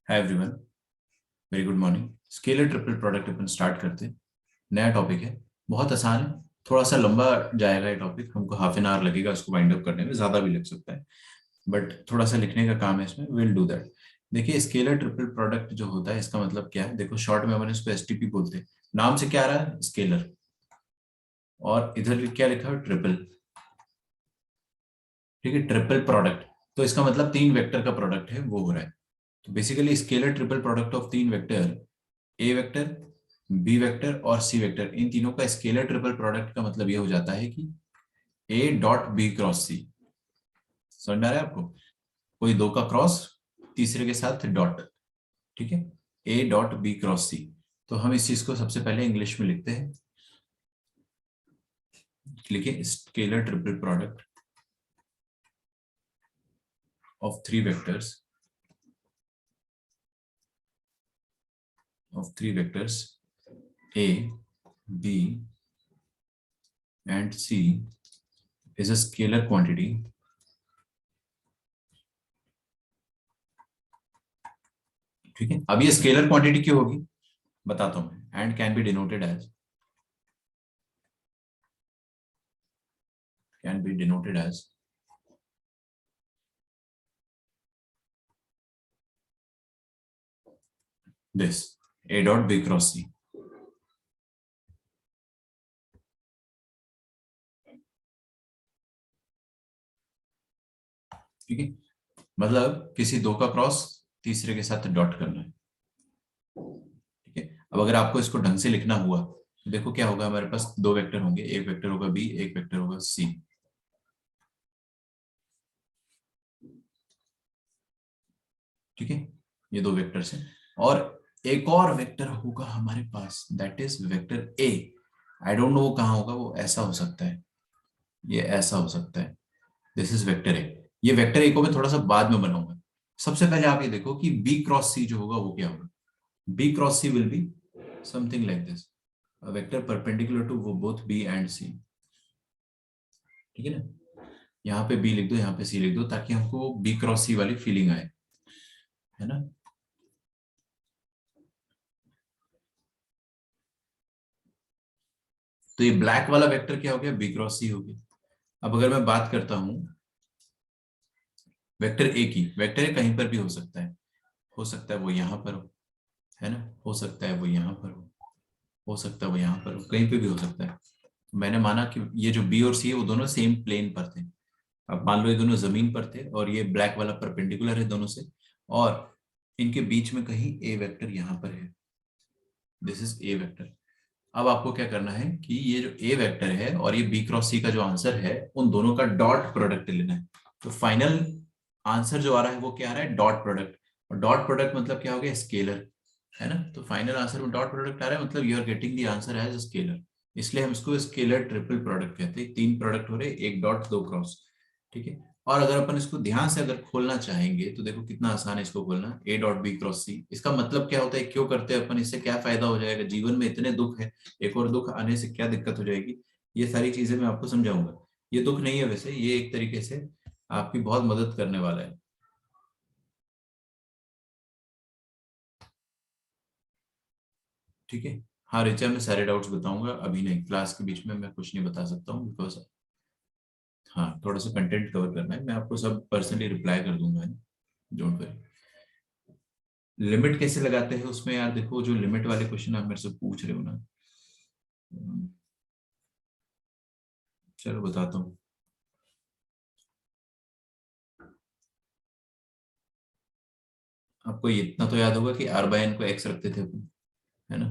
हाय everyone, very good morning. Scalar triple product अपन start करते हैं। नया टॉपिक है, बहुत आसान है। थोड़ा सा लंबा जाएगा ये टॉपिक, हमको हाफ एन आवर लगेगा इसको वाइंड अप करने में, ज्यादा भी लग सकता है, बट थोड़ा सा लिखने का काम है इसमें, विल डू दैट। देखिए, स्केलर ट्रिपल प्रोडक्ट जो होता है इसका मतलब क्या है, देखो शॉर्ट में अपन इसको एसटीपी बोलते हैं। नाम से क्या आ रहा है, स्केलर, और इधर क्या लिखा है, ट्रिपल। ठीक है, ट्रिपल प्रोडक्ट, तो इसका मतलब तीन वेक्टर का प्रोडक्ट है वो हो रहा है। तो basically scalar triple product of तीन vector, A vector, B vector और सी वेक्टर, इन तीनों का स्केलर ट्रिपल प्रोडक्ट का मतलब ये हो जाता है कि ए डॉट बी क्रॉस सी। समझ में आ रहा है आपको? कोई दो का क्रॉस, तीसरे के साथ डॉट। ठीक है, ए डॉट बी क्रॉस सी। तो हम इस चीज को सबसे पहले इंग्लिश में लिखते हैं। लिखिए, scalar triple product of three vectors, A, B and C is a scalar quantity ठीक है। अब ये स्केलर क्वांटिटी क्यों होगी बताता हूं मैं। And can be denoted as, this, A dot B cross C। ठीक है, मतलब किसी दो का क्रॉस तीसरे के साथ डॉट करना है। ठीक है, अब अगर आपको इसको ढंग से लिखना हुआ तो देखो क्या होगा, हमारे पास दो वेक्टर होंगे, एक वेक्टर होगा बी, एक वेक्टर होगा सी। ठीक है, ये दो वेक्टर्स हैं, और एक और वेक्टर होगा हमारे पास, that is vector A. I don't know वो कहाँ होगा, वो ऐसा हो सकता है, ये ऐसा हो सकता है। दिस इज वेक्टर ए। ये वेक्टर ए को मैं थोड़ा सा बाद में बनाऊंगा। सबसे पहले आप ये देखो कि बी क्रॉस सी जो होगा वो क्या होगा। B cross C will be something like this, a vector perpendicular to वो both B and C। ठीक है ना, यहाँ पे B लिख दो, यहाँ पे C लिख दो, ताकि हमको B क्रॉस C वाली फीलिंग आए, है ना। तो ये ब्लैक वाला वेक्टर क्या हो गया, B क्रॉस C हो गया। अब अगर मैं बात करता हूं वेक्टर ए की, वेक्टर ए कहीं पर भी हो सकता है वो यहाँ पर हो, है ना, हो सकता है वो यहाँ पर हो सकता है वो यहाँ पर हो, कहीं पे भी हो सकता है। मैंने माना कि ये जो बी और सी है वो दोनों सेम प्लेन पर थे। अब मान लो ये दोनों जमीन पर थे और ये ब्लैक वाला परपेंडिकुलर है दोनों से, और इनके बीच में कहीं ए वेक्टर यहां पर है, दिस इज ए वेक्टर। अब आपको क्या करना है कि ये जो ए वेक्टर है और ये बी क्रॉस सी का जो आंसर है, उन दोनों का डॉट प्रोडक्ट लेना है। तो फाइनल आंसर जो आ रहा है वो क्या आ रहा है, डॉट प्रोडक्ट। और डॉट प्रोडक्ट मतलब क्या हो गया, स्केलर, है ना। तो फाइनल आंसर में डॉट प्रोडक्ट आ रहा है, मतलब you are getting the answer as scalar. इसलिए हम इसको स्केलर ट्रिपल प्रोडक्ट कहते हैं। तीन प्रोडक्ट हो रहे, एक डॉट दो क्रॉस। ठीक है, और अगर अपन इसको ध्यान से अगर खोलना चाहेंगे तो देखो कितना आसान है इसको खोलना, ए डॉट बी क्रॉस सी। इसका मतलब क्या होता है, क्यों करते हैं अपन, इससे क्या फायदा हो जाएगा, जीवन में इतने दुख है, एक और दुख आने से क्या दिक्कत हो जाएगी, ये सारी चीजें मैं आपको समझाऊंगा। ये दुख नहीं है वैसे, ये एक तरीके से आपकी बहुत मदद करने वाला है। ठीक है, हाँ रिचा, मैं सारे डाउट्स बताऊंगा, अभी नहीं, क्लास के बीच में मैं कुछ नहीं बता सकता हूँ, बिकॉज हाँ थोड़ा सा कंटेंट कवर करना है। मैं आपको सब पर्सनली रिप्लाई कर दूंगा, डोंट वरी। लिमिट कैसे लगाते हैं उसमें, यार देखो, जो लिमिट वाले क्वेश्चन आप मेरे से पूछ रहे हो ना, चलो बताता हूँ। आपको इतना तो याद होगा कि आर बाय एन को एक्स रखते थे अपन, है ना।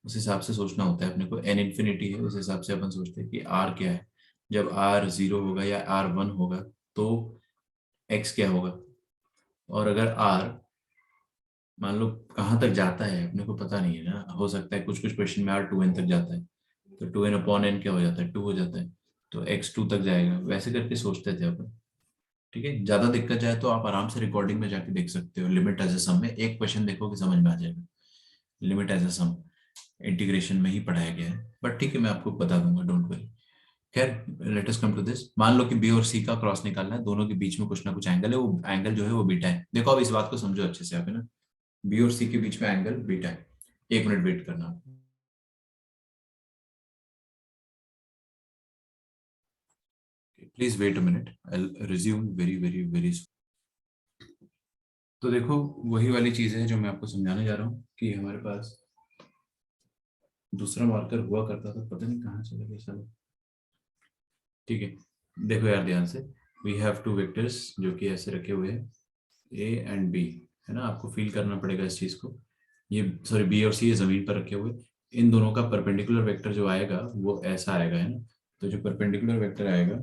उस हिसाब से सोचना होता है अपने को, एन इन्फिनिटी है, उस हिसाब से अपन सोचते हैं कि आर क्या है। जब आर जीरो होगा या आर वन होगा तो एक्स क्या होगा। और अगर आर मान लो कहाँ तक जाता है अपने को पता नहीं है ना, हो सकता है कुछ कुछ क्वेश्चन में आर टू एन तक जाता है, तो टू एन अपॉन एन क्या हो जाता है, टू हो जाता है, तो एक्स टू तक जाएगा, वैसे करके सोचते थे अपन। ठीक है, ज्यादा दिक्कत जाए तो आप आराम से रिकॉर्डिंग में जाके देख सकते हो, लिमिट एज अ सम में एक क्वेश्चन देखो कि समझ में आ जाएगा। Limit as a sum integration में ही पढ़ाया गया है, बट ठीक है मैं आपको बता दूंगा, डोंट वरी। खैर, let us come to this. मान लो कि बी और सी का क्रॉस निकालना है, दोनों के बीच में कुछ ना कुछ एंगल है, वो एंगल जो है वो बीटा है। देखो अब इस बात को समझो अच्छे से आप, है ना। बी और सी के बीच में एंगल बीटा है। 1 मिनट वेट करना। Please wait a minute, I resume very very very. तो देखो, वही वाली चीज है जो मैं आपको समझाने जा रहा हूँ कि हमारे पास दूसरा मार्कर हुआ करता था, पता नहीं कहाँ चला गया साला। ठीक है, देखो यार ध्यान से, वी हैव टू वेक्टर्स जो कि ऐसे रखे हुए हैं, ए एंड बी, है ना। आपको फील करना पड़ेगा इस चीज को। ये सॉरी, बी और सी ये जमीन पर रखे हुए, इन दोनों का परपेंडिकुलर वेक्टर जो आएगा वो ऐसा आएगा, है ना। तो जो परपेंडिकुलर वेक्टर आएगा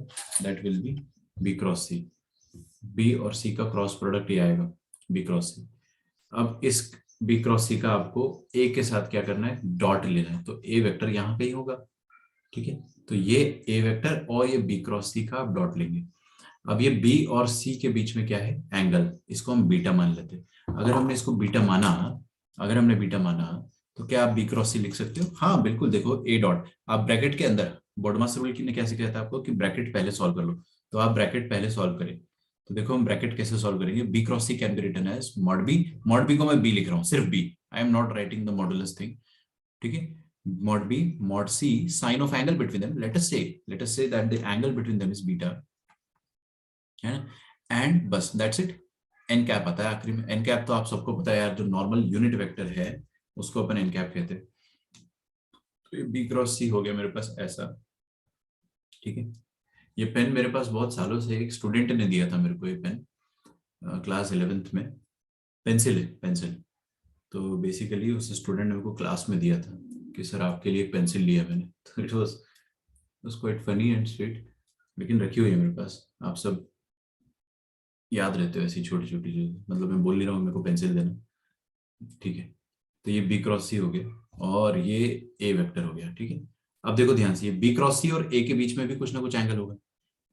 that will be B cross C. B और सी का क्रॉस प्रोडक्ट ये आएगा, बी क्रॉस सी। अब इस बी क्रॉस सी का आपको ए के साथ क्या करना है, डॉट लेना है। तो ए वेक्टर यहाँ पे ही होगा, ठीक है। तो ये ए वेक्टर और ये बी क्रॉस सी का आप डॉट लेंगे। अब ये बी और सी के बीच में क्या है, एंगल, इसको हम बीटा मान लेते हैं। अगर हमने इसको बीटा माना, अगर हमने बीटा माना, तो क्या आप बी क्रॉस सी लिख सकते हो? हाँ बिल्कुल। देखो ए डॉट, आप ब्रैकेट के अंदर, बोर्डमास्टर रूल ने कैसे कहता है आपको कि ब्रैकेट पहले सॉल्व कर लो, तो आप ब्रैकेट पहले सॉल्व करें। तो देखो हम ब्रैकेट कैसे सॉल्व करेंगे, B cross C can be written as mod B. Mod B को मैं बी लिख रहा हूँ, सिर्फ B, I am not writing the modulus thing, ठीक है। Mod B mod C sine of angle between them, let us say that the angle between them is beta, है ना। एंड बस दैट्स इट। एन कैप आता है आखिरी में। N cap तो आप सबको पता है यार, जो नॉर्मल यूनिट वेक्टर है उसको अपन एन कैप कहते हैं। तो ये बी क्रॉस सी हो गया मेरे पास ऐसा, ठीक है। ये पेन मेरे पास बहुत सालों से एक स्टूडेंट ने दिया था मेरे को, ये पेन क्लास 11th में। पेंसिल है, पेंसिल। तो बेसिकली उस स्टूडेंट ने मेरे को क्लास में दिया था कि सर आपके लिए एक पेंसिल लिया मैंने। तो it was quite funny and sweet. लेकिन रखी हुई है मेरे पास, आप सब याद रहते हो ऐसी छोटी छोटी चीजें। मतलब मैं बोल नहीं रहा हूँ मेरे को पेंसिल देना, ठीक है। तो ये बी क्रॉस सी हो गया और ये ए वेक्टर हो गया, ठीक है। अब देखो ध्यान से, ये बी क्रॉस सी और ए के बीच में भी कुछ ना कुछ एंगल होगा,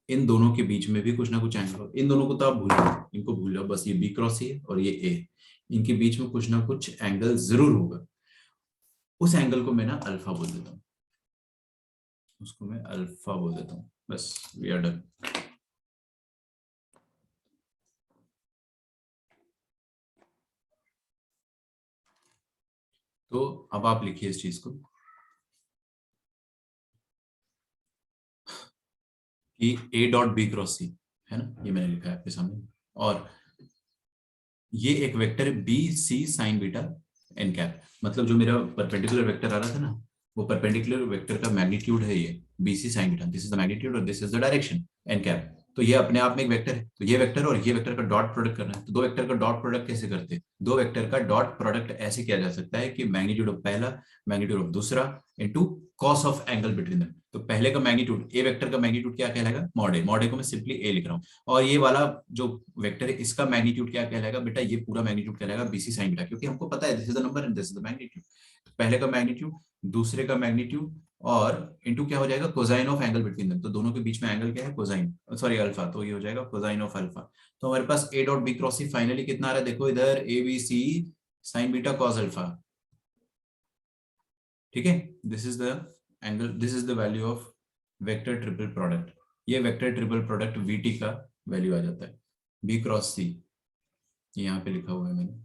इन दोनों के बीच में भी कुछ ना कुछ एंगल होगा। इन दोनों को तो आप भूल जाओ, इनको भूल जाओ, बस ये बी क्रॉस सी है और ये ए, इनके बीच में कुछ ना कुछ एंगल जरूर होगा। उस एंगल को मैं ना अल्फा बोल देता हूँ, उसको मैं अल्फा बोल देता हूँ, बस वी आर डन। तो अब आप लिखिए इस चीज को कि ए डॉट बी क्रॉस सी, है ना, ये मैंने लिखा है आपके सामने। और ये एक वेक्टर है B C sine beta N cap. मतलब जो मेरा परपेंडिकुलर वेक्टर आ रहा था ना, वो परपेंडिकुलर वेक्टर का मैग्नीट्यूड है ये B C sine beta, this is the magnitude और this is the direction n cap. तो ये अपने आप में एक वेक्टर है, तो ये वेक्टर और ये वेक्टर का डॉट प्रोडक्ट करना है। तो दो वेक्टर का डॉट प्रोडक्ट कैसे करते हैं, दो वेक्टर का डॉट प्रोडक्ट ऐसे किया जा सकता है कि मैग्नीट्यूड ऑफ पहला, मैग्नीट्यूड ऑफ दूसरा into cos of angle between them. तो पहले का मैग्नीट्यूड, ए वेक्टर का मैग्नीट्यूड क्या कहलाएगा, मॉड ए। मॉड ए को मैं सिंपली ए लिख रहा हूँ। और ये वाला जो वेक्टर है इसका मैग्नीट्यूड क्या कहलाएगा बेटा, ये पूरा मैग्नीट्यूड कहलाएगा बीसी साइन बीटा, क्योंकि हमको पता है this is the number and this is the magnitude. तो पहले का मैग्नीट्यूड, दूसरे का मैग्नीट्यूड और इनटू क्या हो जाएगा, cosine of angle between them. तो दोनों के बीच में एंगल क्या है, कोसाइन, सॉरी अल्फा। तो ये हो जाएगा कोसाइन ऑफ अल्फा। तो हमारे पास A dot B cross C finally कितना आ रहा है, देखो इधर A B C sine beta cos alpha, ठीक है। This is the angle, this is the value of vector triple product. ये वेक्टर ट्रिपल प्रोडक्ट वीटी का वैल्यू आ जाता है, बी क्रॉस सी, यहाँ पे लिखा हुआ है मैंने,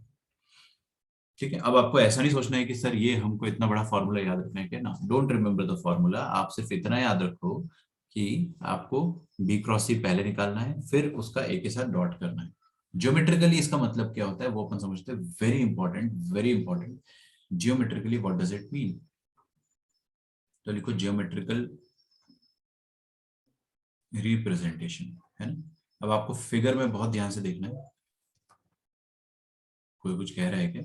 ठीक है। अब आपको ऐसा नहीं सोचना है कि सर ये हमको इतना बड़ा फॉर्मूला याद रखना है क्या, ना, डोंट रिमेम्बर द फॉर्मूला। आप सिर्फ इतना याद रखो कि आपको बी क्रॉस सी पहले निकालना है, फिर उसका ए के साथ डॉट करना है। ज्योमेट्रिकली इसका मतलब क्या होता है वो अपन समझते हैं, very important, very important. Geometrically what does it mean, तो लिखो जियोमेट्रिकल रिप्रेजेंटेशन, है ना। अब आपको फिगर में बहुत ध्यान से देखना है, कोई कुछ कह रहा है क्या,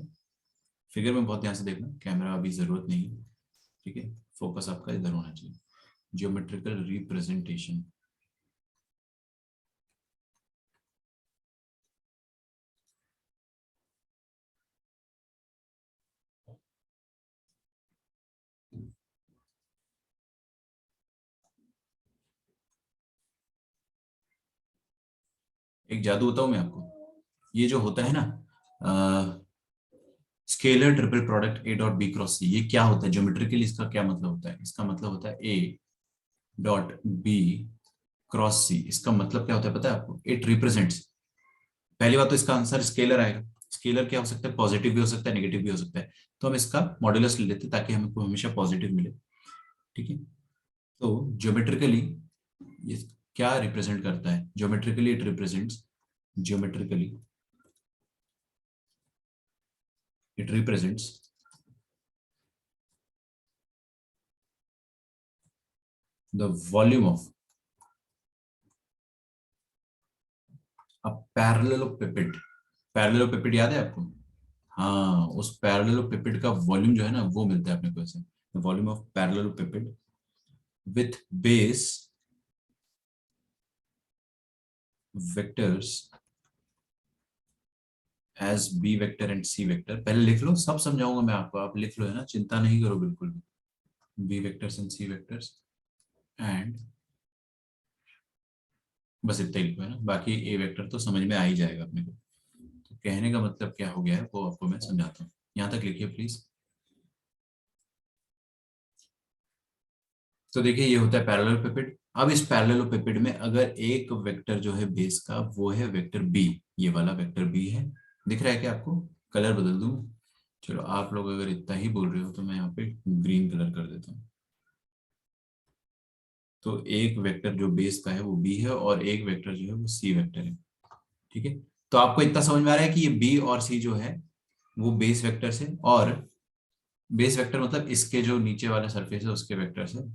फिगर में बहुत ध्यान से देखना, कैमरा अभी जरूरत नहीं है, ठीक है। फोकस आपका इधर होना चाहिए, ज्योमेट्रिकल रिप्रेजेंटेशन। एक जादू बताऊं मैं आपको, ये जो होता है ना scalar triple product A dot B cross C, ये क्या होता है ज्योमेट्रिकली, इसका क्या मतलब होता है, इसका मतलब होता है ए डॉट बी क्रॉस सी। इसका मतलब क्या होता है पता है आपको, इट रिप्रेजेंट्स, पहली बात तो इसका आंसर स्केलर आएगा। स्केलर क्या हो सकता है, पॉजिटिव भी हो सकता है, नेगेटिव भी हो सकता है। तो हम इसका मॉड्यूलस ले लेते हैं ताकि हमको हमेशा पॉजिटिव मिले। ठीक है, तो ज्योमेट्रिकली ये क्या रिप्रेजेंट करता है, geometrically it represents, geometrically it represents the volume of a parallelepiped. Parallelepiped याद है आपको? हाँ, उस पैरेललोपिपेड का वॉल्यूम जो है ना वो मिलता है अपने को ऐसे, volume of parallelepiped with base vectors as B vector and C vector. पहले लिख लो, सब समझाऊंगा मैं आपको, आप लिख लो, है ना, चिंता नहीं करो बिल्कुल भी। B vectors and C vectors and बस इतना ही लिखो, है ना, बाकी ए वेक्टर तो समझ में आ ही जाएगा अपने को। तो कहने का मतलब क्या हो गया है वो आपको मैं समझाता हूँ, यहाँ तक लिखिए प्लीज। तो देखिए ये होता है पैरेललोपिपेड। अब इस पैरेललोपिपेड में अगर एक वेक्टर जो है बेस का वो है वेक्टर बी, ये वाला वेक्टर बी है, दिख रहा है क्या आपको? कलर बदल दूं? चलो आप लोग अगर इतना ही बोल रहे हो तो मैं यहाँ पे ग्रीन कलर कर देता हूँ। तो एक वेक्टर जो बेस का है वो बी है और एक वेक्टर जो है वो सी वेक्टर है। ठीक है, तो आपको इतना समझ में आ रहा है कि ये बी और सी जो है वो बेस वेक्टर है, और बेस वेक्टर मतलब इसके जो नीचे वाला सरफेस है उसके वेक्टर है।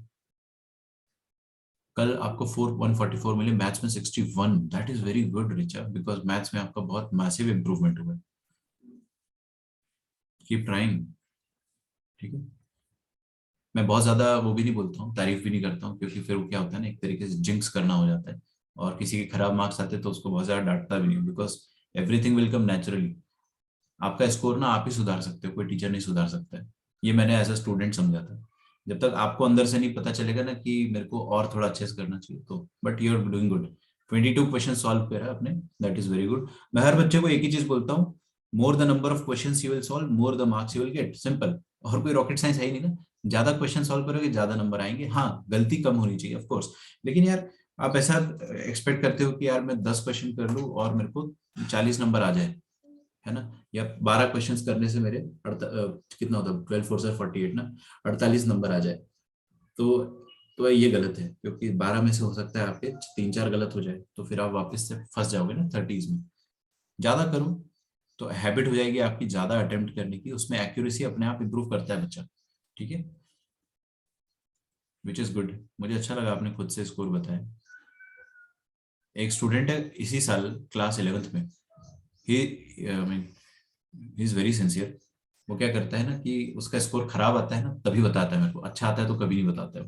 कल आपको 144 मिले, मैथ्स में 61, that is very good Richa, because maths में आपका बहुत मैसिव इंप्रूवमेंट हुआ है। Keep trying. ठीक है, मैं बहुत ज्यादा वो भी नहीं बोलता हूँ, तारीफ भी नहीं करता हूँ, क्योंकि फिर वो क्या होता है ना, एक तरीके से जिंक्स करना हो जाता है। और किसी के खराब मार्क्स आते हैं तो उसको बहुत ज्यादा डांटता भी नहीं, because everything will come naturally. आपका स्कोर ना आप ही सुधार सकते हो, कोई टीचर नहीं सुधार सकता है। ये मैंने एज अ स्टूडेंट समझा था। जब तक आपको अंदर से नहीं पता चलेगा ना कि मेरे को और थोड़ा अच्छे से करना चाहिए, तो but you are doing good. 22 question solve करा आपने, दैट इज वेरी गुड। मैं हर बच्चे को एक ही चीज बोलता हूँ, more the number of question you will solve, more the marks you will get, simple. और कोई रॉकेट साइंस है ही नहीं ना। ज्यादा क्वेश्चन सॉल्व करोगे ज्यादा नंबर आएंगे, हाँ गलती कम होनी चाहिए ऑफकोर्स। लेकिन यार आप ऐसा एक्सपेक्ट करते हो कि यार मैं 10 क्वेश्चन कर लूँ और मेरे को 40 नंबर आ जाए, है ना, या 12 क्वेश्चंस करने से मेरे कितना होता है, 12 4 48 ना, 48 नंबर आ जाए। तो तो ये गलत है, क्योंकि 12 में से हो सकता है आपके 3 4 गलत हो जाए, तो फिर आप वापस से फंस जाओगे ना 30s में। ज्यादा करो तो हैबिट हो जाएगी आपकी ज्यादा अटेम्प्ट करने की, उसमें एक्यूरेसी अपने आप इंप्रूव करता है बच्चा। ठीक है, विच इज गुड। मुझे अच्छा लगा आपने खुद से स्कोर बताया। एक स्टूडेंट है इसी साल क्लास 11th में, he mean he is very sincere. वो क्या करता है ना कि उसका स्कोर खराब आता है ना तभी बताता है मेरे को, अच्छा आता है तो कभी नहीं बताता है।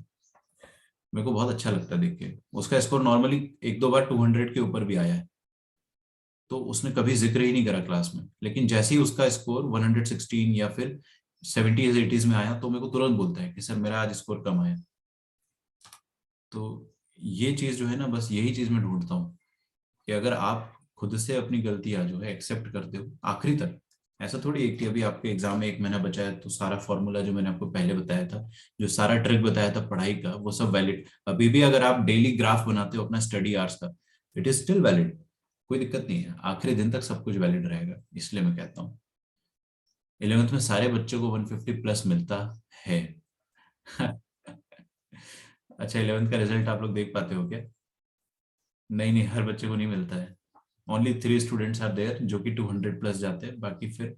मेरे को बहुत अच्छा लगता है देख के। उसका स्कोर नॉर्मली 1 2 बार 200 के ऊपर भी आया है, तो उसने कभी जिक्र ही नहीं करा क्लास में, लेकिन जैसे ही उसका स्कोर 116 या फिर 70s 80s में आया तो मेरे को तुरंत बोलता है कि सर मेरा आज स्कोर कम आया। तो ये चीज जो है ना, बस यही चीज मैं ढूंढता हूँ कि अगर आप खुद से अपनी गलतियां जो है एक्सेप्ट करते हो आखिरी तक। ऐसा थोड़ी है कि अभी आपके एग्जाम में 1 महीना बचा है तो सारा फॉर्मूला जो मैंने आपको पहले बताया था, जो सारा ट्रिक बताया था पढ़ाई का, वो सब वैलिड अभी भी अगर आप डेली ग्राफ बनाते हो अपना स्टडी आवर्स का, इट इज स्टिल वैलिड। कोई दिक्कत नहीं है, आखिरी दिन तक सब कुछ वैलिड रहेगा, इसलिए मैं कहता हूँ 11th में सारे बच्चों को 150 प्लस मिलता है। अच्छा, 11th का रिजल्ट आप लोग देख पाते हो क्या? नहीं नहीं, हर बच्चे को नहीं मिलता है। ओनली 3 स्टूडेंट्स आर देयर जो कि 200 प्लस जाते हैं, बाकी फिर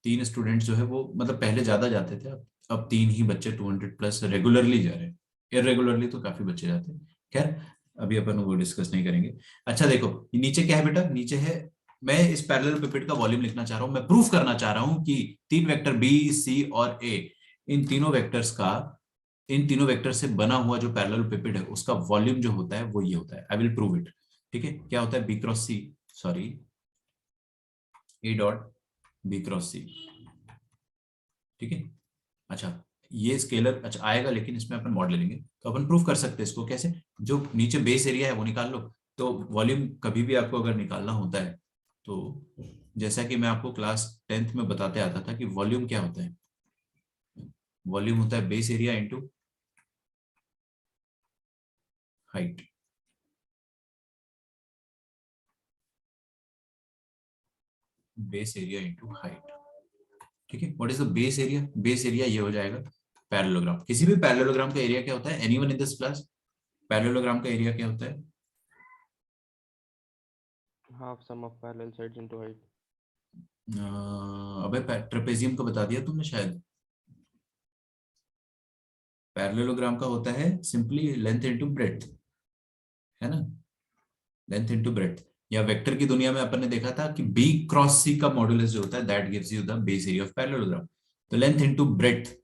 3 स्टूडेंट्स जो है वो, मतलब पहले ज्यादा जाते थे, अब 3 ही बच्चे 200 प्लस रेगुलरली जा रहे हैं। इरेगुलरली तो काफी बच्चे जाते हैं। खैर, अभी अपन वो डिस्कस नहीं करेंगे। अच्छा देखो, नीचे क्या है बेटा, नीचे है, मैं इस पैरेलल पिपेट का वॉल्यूम लिखना चाह रहा हूं, मैं प्रूफ करना चाह रहा हूं कि 3 वेक्टर बी सी और ए, इन तीनों वेक्टर्स का, इन तीनों वेक्टर से बना हुआ जो पैरेलल पिपेट है उसका वॉल्यूम जो होता है वो ये होता है। I will prove it. ठीक है, क्या होता है, B cross C, sorry, A dot B cross C. ठीक है, अच्छा, ये स्केलर अच्छा आएगा, लेकिन इसमें अपन मॉड ले लेंगे तो अपन प्रूफ कर सकते हैं इसको कैसे। जो नीचे बेस एरिया है वो निकाल लो। तो वॉल्यूम कभी भी आपको अगर निकालना होता है तो, जैसा कि मैं आपको क्लास 10th में बताते आता था कि वॉल्यूम क्या होता है, वॉल्यूम होता है base area into height. Base area into height. ठीक है, what is the base area? Base area ये हो जाएगा पैरेललोग्राम। किसी भी पैरेललोग्राम का एरिया क्या होता है? Anyone in this class, parallelogram का एरिया क्या होता है? Half sum of parallel sides into height. अबे ट्रेपेजियम का बता दिया तुमने शायद। पैरेललोग्राम का होता है सिंपली लेंथ इनटू ब्रेड्थ, है ना, लेंथ इनटू ब्रेड्थ। या वेक्टर की दुनिया में अपन ने देखा था कि बी क्रॉस सी का मॉडुलस जो होता है that gives you the base area of parallelogram. तो लेंथ इनटू ब्रेड्थ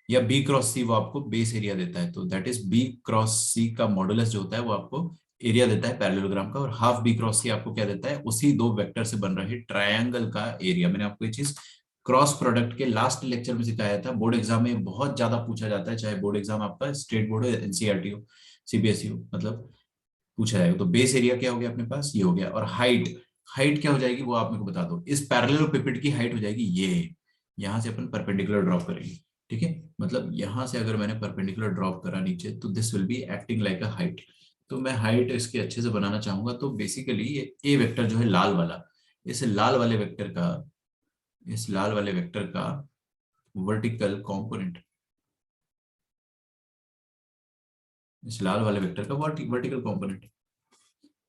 या बी क्रॉस सी वो आपको बेस एरिया देता है। तो दैट इज बी क्रॉस सी का मॉडुलस जो होता है वो आपको एरिया देता है पैरेललोग्राम का। और हाफ बी क्रॉस सी आपको क्या देता है? उसी दो वेक्टर से बन रहे ट्रायंगल का एरिया। मैंने आपको ये चीज क्रॉस प्रोडक्ट के लास्ट लेक्चर में सिखाया था। बोर्ड एग्जाम में बहुत ज्यादा पूछा जाता है, चाहे बोर्ड एग्जाम आपका स्टेट बोर्ड हो, एनसीईआरटी हो, सीबीएसई हो, मतलब पूछा जाएगा। तो बेस एरिया क्या हो गया अपने पास? ये हो गया। और हाइट, हाइट क्या हो जाएगी वो आप मेरे को बता दो। इस पैरेललोपिपेड की हाइट हो जाएगी ये, यहां से अपन परपेंडिकुलर ड्रॉप करेंगे। ठीक है, मतलब यहां से अगर मैंने परपेंडिकुलर ड्रॉप करा नीचे तो this will be acting like a height. तो मैं हाइट इसके अच्छे से बनाना चाहूंगा तो बेसिकली ये ए वेक्टर जो है लाल वाला, इस लाल वाले वेक्टर का, इस लाल वाले वेक्टर का वर्टिकल कंपोनेंट, इस लाल वाले वेक्टर का वर्टिकल कंपोनेंट,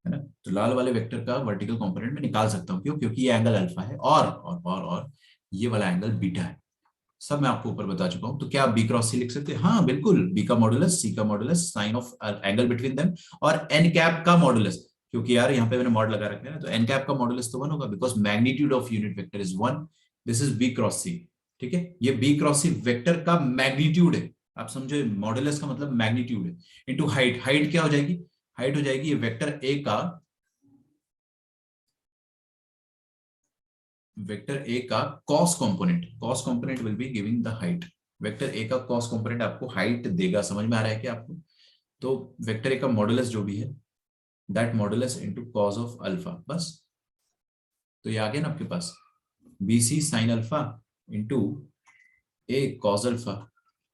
है ना। तो लाल वाले वेक्टर का वर्टिकल कंपोनेंट में निकाल सकता हूँ। क्यों? क्योंकि ये एंगल अल्फा है और ये वाला एंगल बीटा है। सब मैं आपको ऊपर बता चुका हूं। तो क्या आप बी क्रॉस सी लिख सकते हैं? हाँ बिल्कुल, बी का मॉडुलस, सी का modulus, sine of angle between them, और एन कैप का मॉडुलस। क्योंकि यार यहाँ पे मैंने मॉड लगा रखा है ना, तो एन कैप का मॉडुलस तो 1 होगा because magnitude of unit vector is 1। This is B cross C. ठीक है, ये बी क्रॉस सी वेक्टर का मैग्नीट्यूड है। आप समझो, मॉडुलस का मतलब मैग्नीट्यूड है इनटू हाइट। हाइट क्या हो जाएगी? हाइट हो जाएगी ये वेक्टर ए का, वेक्टर ए का cos component. Cos component will be giving the height. Vector A का कॉस कंपोनेंट आपको हाइट देगा। समझ में आ रहा है क्या आपको? तो वेक्टर ए का मॉडुलस जो भी है that modulus into cos of alpha, बस। तो ये आ गया ना आपके पास, B C sine alpha into A cos alpha.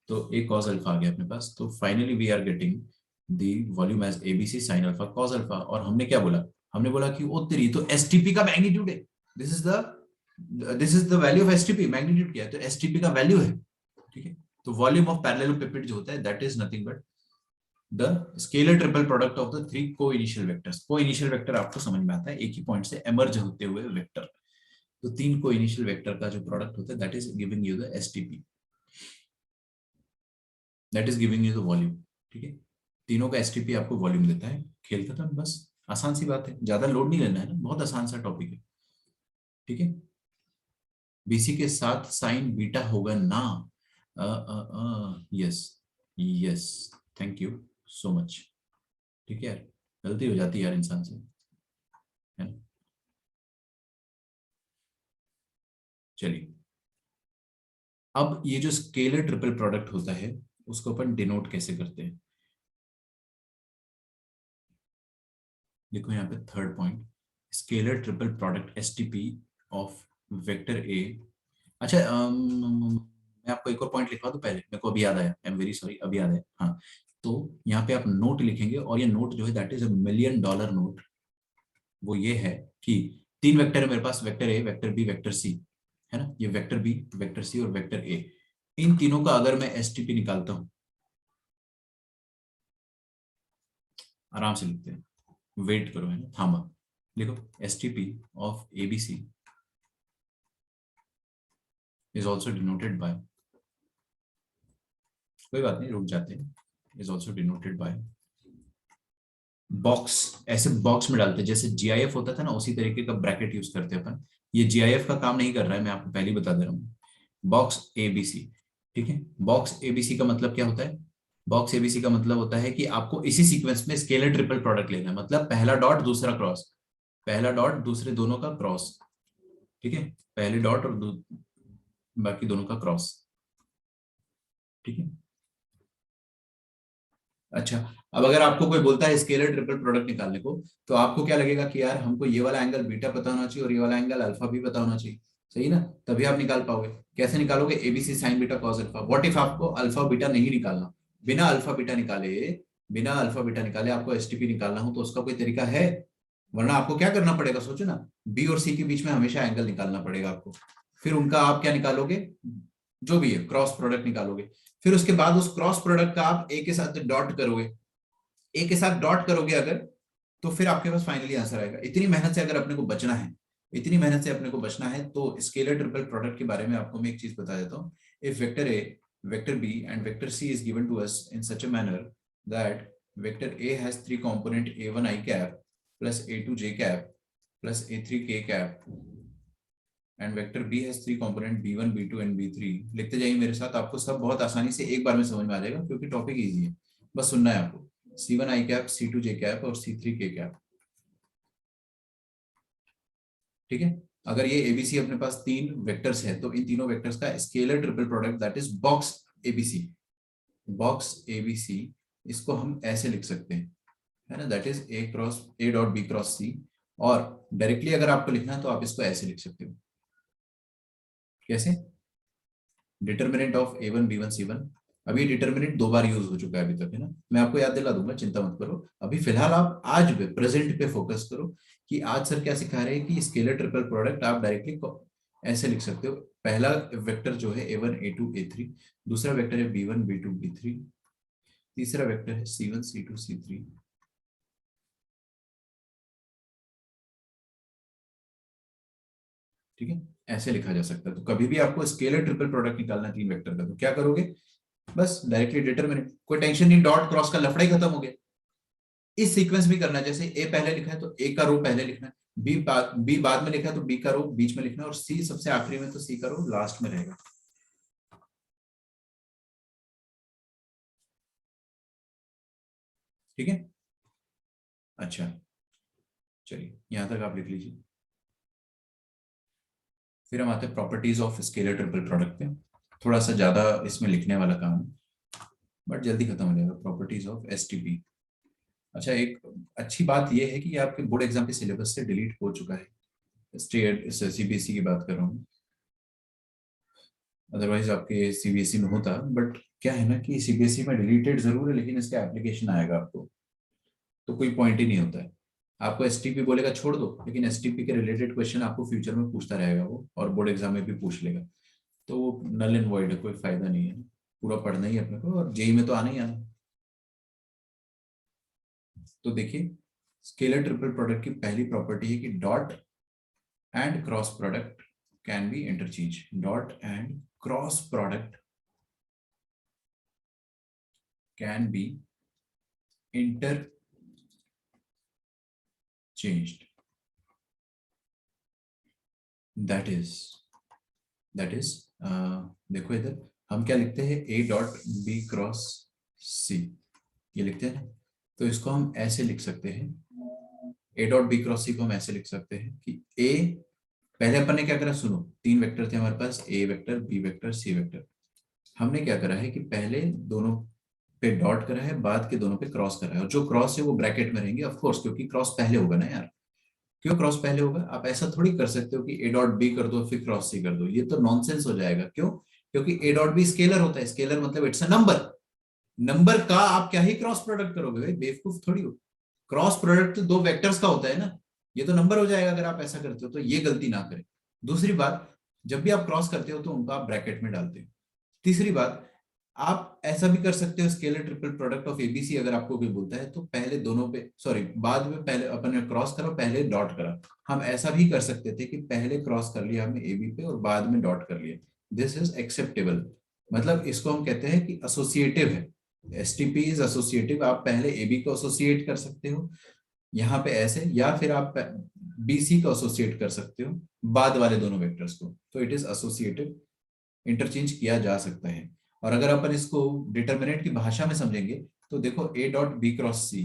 तो ए कॉस अल्फा आ गया अपने पास। तो finally we are getting the volume as ABC sine alpha cos alpha. और हमने क्या बोला? हमने बोला कि ओ तेरी, तो एसटीपी का मैग्नीट्यूड है। This is the, this is the value of STP. Magnitude क्या है? तो एसटीपी का वैल्यू है। ठीक है, तो वॉल्यूम ऑफ पैरेललोपिपेड जो होता है that is nothing but the scalar triple product of the three को इनिशियल वेक्टर्स। को इनिशियल वेक्टर आपको समझ में आता है, एक ही पॉइंट से एमर्ज होते हुए वेक्टर। तो तीन को इनिशियल वेक्टर का जो प्रोडक्ट होता है that is giving you the STP, that is giving you the volume. ठीक है, तीनों का एसटीपी आपको वॉल्यूम देता है। खेल खत्म, बस। आसान सी बात है, ज्यादा लोड नहीं लेना है ना, बहुत आसान सा टॉपिक है। ठीक है, बीसी के साथ साइन बीटा होगा ना? Yes, yes, thank you so much. ठीक है यार, गलती हो जाती है यार इंसान से, है ना। चलिए, अब ये जो स्केलर ट्रिपल प्रोडक्ट होता है उसको अपन डिनोट कैसे करते हैं? देखो यहाँ पे third point, scalar triple product STP of vector A. अच्छा, मैं आपको एक और पॉइंट लिखवा दूं पहले, मेरे को अभी याद आया, आई एम वेरी सॉरी, अभी याद आया। हाँ, तो यहाँ पे आप नोट लिखेंगे और ये नोट जो है दैट इज अ $1,000,000 नोट। वो ये है कि तीन वेक्टर है मेरे पास, vector A, vector B, vector C, है ना। ये वेक्टर बी, वेक्टर सी और वेक्टर ए, इन तीनों का अगर मैं एसटीपी निकालता हूं, आराम से लिखते हैं, वेट करो, है ना, थामा। देखो, STP of ABC is also denoted by, कोई बात नहीं रुक जाते हैं, is also denoted by box. ऐसे बॉक्स में डालते हैं जैसे जीआईएफ होता था ना, उसी तरीके का ब्रैकेट यूज करते हैं अपन। ये जीआईएफ का काम नहीं कर रहा है, मैं आपको पहले ही बता दे रहा हूँ। बॉक्स एबीसी, ठीक है। बॉक्स एबीसी का मतलब क्या होता है? बॉक्स एबीसी का मतलब होता है कि आपको इसी सीक्वेंस में स्केलर ट्रिपल प्रोडक्ट लेना है। मतलब पहला डॉट दूसरा क्रॉस, पहला डॉट दूसरे दोनों का क्रॉस। ठीक है, पहले डॉट और बाकी दोनों का क्रॉस। ठीक है, अच्छा। अब अगर आपको कोई बोलता है स्केलर ट्रिपल प्रोडक्ट निकालने को, तो आपको क्या लगेगा कि यार हमको ये वाला एंगल बीटा पता होना चाहिए और ये वाला एंगल अल्फा भी पता होना चाहिए, सही ना, तभी आप निकाल पाओगे। कैसे निकालोगे? ABC sine beta cos alpha. What if आपको अल्फा बीटा नहीं निकालना? बिना अल्फा बीटा निकाले, बिना अल्फा बीटा निकाले आपको एसटीपी निकालना हो तो उसका कोई तरीका है? वरना आपको क्या करना पड़ेगा, सोचो ना, बी और सी के बीच में हमेशा एंगल निकालना पड़ेगा आपको। फिर उनका आप क्या निकालोगे, जो भी है क्रॉस प्रोडक्ट निकालोगे। फिर उसके बाद उस क्रॉस प्रोडक्ट का आप ए के साथ डॉट करोगे, ए के साथ डॉट करोगे अगर, तो फिर आपके पास फाइनली आंसर आएगा। इतनी मेहनत से अगर अपने को बचना है, इतनी मेहनत से अपने को बचना है, तो स्केलर ट्रिपल प्रोडक्ट के बारे में आपको मैं एक चीज बता देता हूँ। If vector A, vector B and vector C is given to us in such a manner that vector A has three component a1 i cap plus a2 j cap plus a3 k cap and vector B has three component b1 b2 and b3, लिखते जाइए मेरे साथ, आपको सब बहुत आसानी से एक बार में समझ में आ जाएगा क्योंकि टॉपिक इजी है। बस सुनना है आपको, c1 i cap, c2 j cap और c3 k cap। ठीक है, अगर ये एबीसी अपने पास तीन वेक्टर्स है तो इन तीनों वेक्टर्स का scalar triple product that is box ABC, box ABC, इसको हम ऐसे लिख सकते हैं, है ना, that is A cross A dot B cross C. और डायरेक्टली अगर आपको लिखना है तो आप इसको ऐसे लिख सकते हो, कैसे, determinant of a1 b1 c1। अभी डिटर्मिनेंट दो बार यूज हो चुका है अभी तक, है ना, मैं आपको याद दिला दूंगा, चिंता मत करो। अभी फिलहाल आप आज पे प्रेजेंट पे फोकस करो कि आज सर क्या सिखा रहे हैं कि स्केलर ट्रिपल प्रोडक्ट आप डायरेक्टली ऐसे लिख सकते हो। पहला वेक्टर जो है a1 a2 a3, दूसरा वेक्टर है b1 b2 b3, तीसरा वेक्टर है c1 c2 c3। ठीक है, ऐसे लिखा जा सकता है। तो कभी भी आपको स्केलर ट्रिपल प्रोडक्ट निकालना है तीन वेक्टर का, तो क्या करोगे, बस डायरेक्टली डिटरमिनेंट, कोई टेंशन नहीं, डॉट क्रॉस का लफड़ा ही खत्म हो गया। इस सीक्वेंस भी करना है, जैसे ए पहले लिखा है तो ए का रो पहले लिखना है, बी बाद में लिखा है तो बी का रो बीच में लिखना है, और सी सबसे आखिरी में तो सी का रो लास्ट में रहेगा। ठीक है, अच्छा, चलिए यहां तक आप लिख लीजिए। फिर हम आते हैं properties of scalar triple product पे। थोड़ा सा ज्यादा इसमें लिखने वाला काम है बट जल्दी खत्म हो जाएगा। Properties of STP. अच्छा, एक अच्छी बात यह है कि ये आपके बोर्ड एग्जाम के सिलेबस से डिलीट हो चुका है, स्टेट सीबीएसई की बात कर रहा हूँ, अदरवाइज आपके सीबीएसई में होता। बट क्या है ना कि सीबीएसई में डिलीटेड जरूर है लेकिन इसका एप्लीकेशन आएगा आपको, तो कोई पॉइंट ही नहीं होता है। आपको एसटीपी बोलेगा छोड़ दो, लेकिन एसटीपी के रिलेटेड क्वेश्चन आपको फ्यूचर में पूछता रहेगा वो, और बोर्ड एग्जाम में भी पूछ लेगा। तो वो नल एंड वॉइड है, कोई फायदा नहीं है। पूरा पढ़ना ही है अपने को, और जेई में तो आना ही आना। तो देखिए, स्केलर ट्रिपल प्रोडक्ट की पहली प्रॉपर्टी है कि dot and cross product can be interchange. Dot and cross product can be interchanged, that is that is देखो इधर हम क्या लिखते हैं, ए डॉट बी क्रॉस सी, ये लिखते हैं ना। तो इसको हम ऐसे लिख सकते हैं, ए डॉट बी क्रॉस सी को हम ऐसे लिख सकते हैं कि ए, पहले अपन ने क्या करा, सुनो, तीन वेक्टर थे हमारे पास, A vector B vector C vector. हमने क्या करा है कि पहले दोनों पे डॉट करा है, बाद के दोनों पे क्रॉस करा है, और जो क्रॉस है वो ब्रैकेट में रहेंगे ऑफ कोर्स, क्योंकि क्रॉस पहले होगा ना यार। क्यों क्रॉस पहले होगा, आप ऐसा थोड़ी कर सकते हो कि ए डॉट बी कर दो फिर क्रॉस सी कर दो, ये तो नॉनसेंस हो जाएगा। क्यों, क्योंकि ए डॉट बी स्केलर होता है, स्केलर मतलब इट्स अ नंबर, नंबर का आप क्या ही क्रॉस प्रोडक्ट करोगे भाई, बेवकूफ थोड़ी हो। क्रॉस प्रोडक्ट तो दो वेक्टर्स का होता है ना, ये तो नंबर हो जाएगा अगर आप ऐसा करते हो, तो ये गलती ना करें। दूसरी बात, जब भी आप क्रॉस करते हो तो उनको आप ब्रैकेट में डालते हो। तीसरी बात, आप ऐसा भी कर सकते हो, scalar triple product of ABC अगर आपको कोई बोलता है तो पहले दोनों पे, सॉरी बाद में, पहले अपन ने क्रॉस करा पहले डॉट करा। हम ऐसा भी कर सकते थे कि पहले क्रॉस कर लिया हमने एबी पे और बाद में डॉट कर लिया, दिस इज एक्सेप्टेबल। मतलब इसको हम कहते हैं कि एसोसिएटिव है, एसटीपी इज एसोसिएटिव। आप पहले एबी को एसोसिएट कर सकते हो यहाँ पे ऐसे, या फिर आप बीसी को एसोसिएट कर सकते हो बाद वाले दोनों वेक्टर्स को, तो इट इज एसोसिएटिव, इंटरचेंज किया जा सकता है। और अगर अपन इसको डिटर्मिनेंट की भाषा में समझेंगे तो देखो, A dot B cross C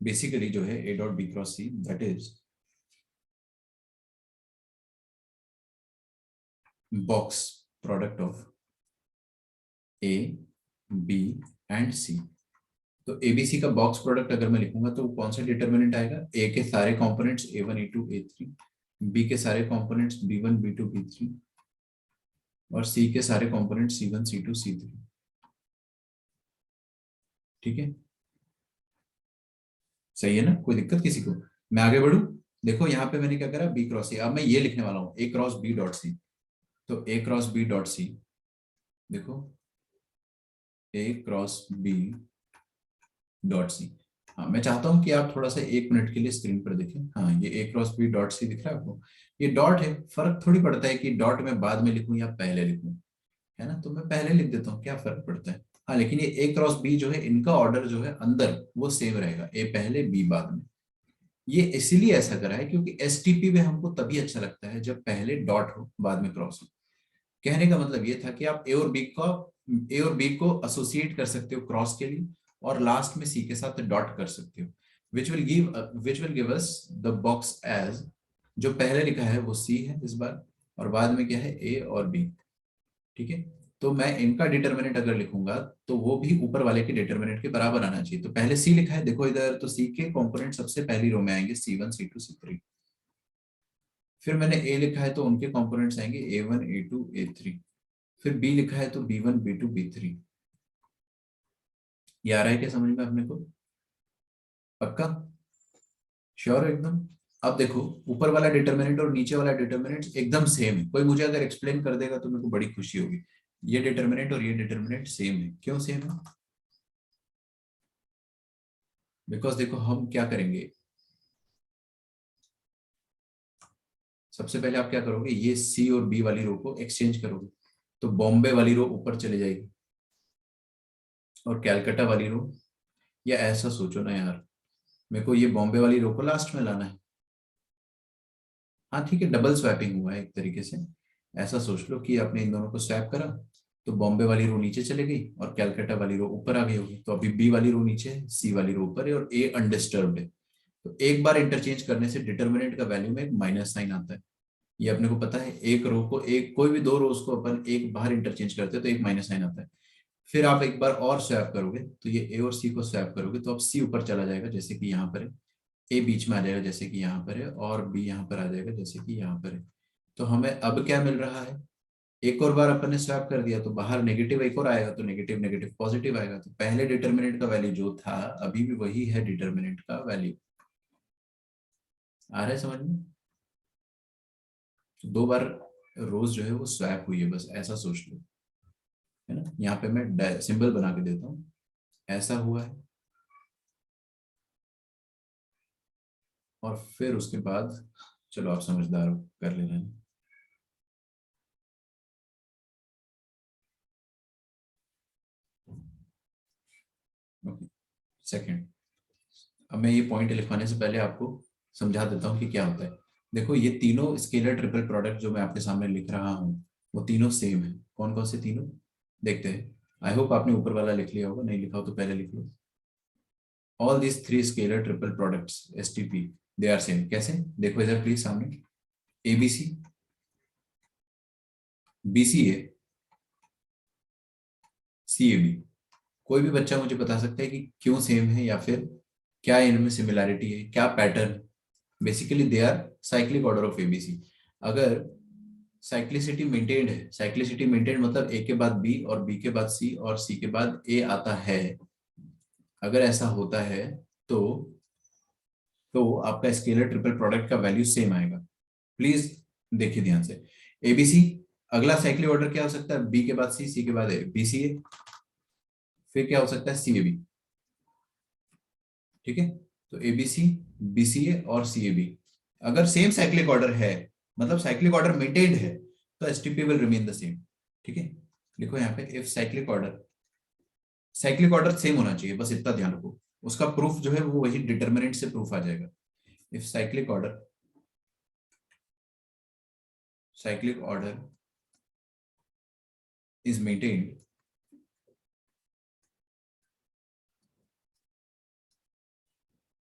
basically जो है, A dot B cross C that is box product of A B and C. तो एबीसी का बॉक्स प्रोडक्ट अगर मैं लिखूंगा तो कौन सा डिटर्मिनेंट आएगा, ए के सारे कंपोनेंट्स ए1 ए2 ए3, बी के सारे कंपोनेंट्स बी1 बी2 बी3, और सी के सारे कंपोनेंट सी1 सी2 सी3। ठीक है, सही है ना, कोई दिक्कत किसी को? मैं आगे बढ़ू। देखो यहाँ पे मैंने क्या करा, बी क्रॉस सी। अब मैं ये लिखने वाला हूँ ए क्रॉस बी डॉट सी। तो ए क्रॉस बी डॉट सी, देखो ए क्रॉस बी डॉट सी। हाँ, मैं चाहता हूँ कि आप थोड़ा सा 1 मिनट के लिए स्क्रीन पर देखें। हाँ, ये ए क्रॉस बी डॉट सी दिख रहा है आपको? ये डॉट है, फर्क थोड़ी पड़ता है कि डॉट में बाद में लिखूं या पहले लिखूं, है ना? तो मैं पहले लिख देता हूँ, क्या फर्क पड़ता है। हाँ, लेकिन ये ए क्रॉस बी जो है, इनका ऑर्डर जो है अंदर वो सेम रहेगा, ए पहले बी बाद में। ये इसीलिए ऐसा करा है क्योंकि एसटीपी में हमको तभी अच्छा लगता है जब पहले डॉट हो बाद में क्रॉस हो। कहने का मतलब ये था कि आप ए और बी को एसोसिएट कर सकते हो क्रॉस के लिए, और लास्ट में सी के साथ डॉट कर सकते हो, which will give us the box as, जो पहले लिखा है वो सी है इस बार, और बाद में क्या है, ए और बी। ठीक है, तो मैं इनका डिटर्मिनेंट अगर लिखूंगा तो वो भी ऊपर वाले के डिटर्मिनेंट के बराबर आना चाहिए। तो पहले सी लिखा है, देखो इधर, तो सी के कंपोनेंट सबसे पहली रो में आएंगे, C1 C2 C3। फिर मैंने ए लिखा है तो उनके कंपोनेंट्स आएंगे A1 A2 A3। फिर बी लिखा है तो B1 B2 B3। ये आ रहा है क्या समझ में अपने को? पक्का? श्योर हो एकदम? अब देखो, ऊपर वाला डिटर्मिनेंट और नीचे वाला डिटर्मिनेंट एकदम सेम है। कोई मुझे अगर एक्सप्लेन कर देगा तो मेरे को बड़ी खुशी होगी। ये डिटर्मिनेंट और ये डिटर्मिनेंट सेम है, क्यों सेम है? बिकॉज देखो हम क्या करेंगे, सबसे पहले आप क्या करोगे, ये सी और बी वाली रो को एक्सचेंज करोगे, तो बॉम्बे वाली रो ऊपर चले जाएगी और कैलकाटा वाली रो, या ऐसा सोचो ना यार, मेरे को ये बॉम्बे वाली रो को लास्ट में लाना है। हाँ ठीक है, डबल स्वैपिंग हुआ है एक तरीके से। ऐसा सोच लो कि आपने इन दोनों को स्वैप करा, तो बॉम्बे वाली रो नीचे चले गई और कैलकाटा वाली रो ऊपर आ गई होगी। तो अभी बी वाली रो नीचे है, सी वाली रो ऊपर है, और ए अनडिस्टर्ब्ड है। तो एक बार इंटरचेंज करने से डिटर्मिनेंट का वैल्यू में एक माइनस साइन आता है। ये अपने को पता है, एक रो को, एक कोई भी दो रोज को अपन एक बाहर इंटरचेंज करते हैं तो एक माइनस साइन आता है। फिर आप एक बार और स्वैप करोगे, तो ये ए और सी को स्वैप करोगे तो अब सी ऊपर चला जाएगा जैसे कि यहाँ पर है, ए बीच में आ जाएगा जैसे कि यहाँ पर है, और बी यहाँ पर आ जाएगा जैसे कि यहाँ पर है। तो हमें अब क्या मिल रहा है, एक और बार अपन ने स्वैप कर दिया तो बाहर नेगेटिव एक और आएगा, तो नेगेटिव नेगेटिव पॉजिटिव आएगा। तो पहले डिटर्मिनेंट का वैल्यू जो था अभी भी वही है डिटर्मिनेंट का वैल्यू। आ रहा है समझ में? तो दो बार रोज जो है वो स्वैप हुई है, बस ऐसा सोच लो, है ना? यहाँ पे मैं सिंबल बना के देता हूँ, ऐसा हुआ है। और फिर उसके बाद, चलो आप समझदार हो, कर लेना। Okay, second. अब मैं ये पॉइंट लिखवाने से पहले आपको समझा देता हूँ कि क्या होता है। देखो, ये तीनों स्केलर ट्रिपल प्रोडक्ट जो मैं आपके सामने लिख रहा हूँ वो तीनों सेम है। कौन कौन से तीनों, देखते हैं। आई होप आपने ऊपर वाला लिख लिया होगा, नहीं लिखा हो तो पहले लिख लो। All these three scalar triple products STP, they are same. कैसे? देखो इधर प्लीज सामने, एबीसी, बीसीए, सीएबी। कोई भी बच्चा मुझे बता सकता है कि क्यों सेम है, या फिर क्या इनमें सिमिलैरिटी है, क्या pattern? Basically they are cyclic order of ABC. अगर साइक्लिसिटी मेंटेन्ड है, साइक्लिसिटी मेंटेन्ड मतलब ए के बाद बी और बी के बाद सी और सी के बाद ए आता है, अगर ऐसा होता है तो आपका स्केलर ट्रिपल प्रोडक्ट का वैल्यू सेम आएगा। प्लीज देखिए ध्यान से, एबीसी, अगला साइक्लिक ऑर्डर क्या हो सकता है, बी के बाद सी, सी के बाद ए, बीसीए, फिर क्या हो सकता है, सीएबी। ठीक है, तो एबीसी, बीसीए और सीएबी अगर सेम साइक्लिक ऑर्डर है, मतलब साइक्लिक ऑर्डर मेंटेन्ड है, तो STP will remain the same. ठीक है, लिखो यहाँ पे, इफ साइक्लिक ऑर्डर सेम होना चाहिए, बस इतना ध्यान रखो। उसका प्रूफ जो है वो वही डिटर्मिनेंट से प्रूफ आ जाएगा। If cyclic order is maintained,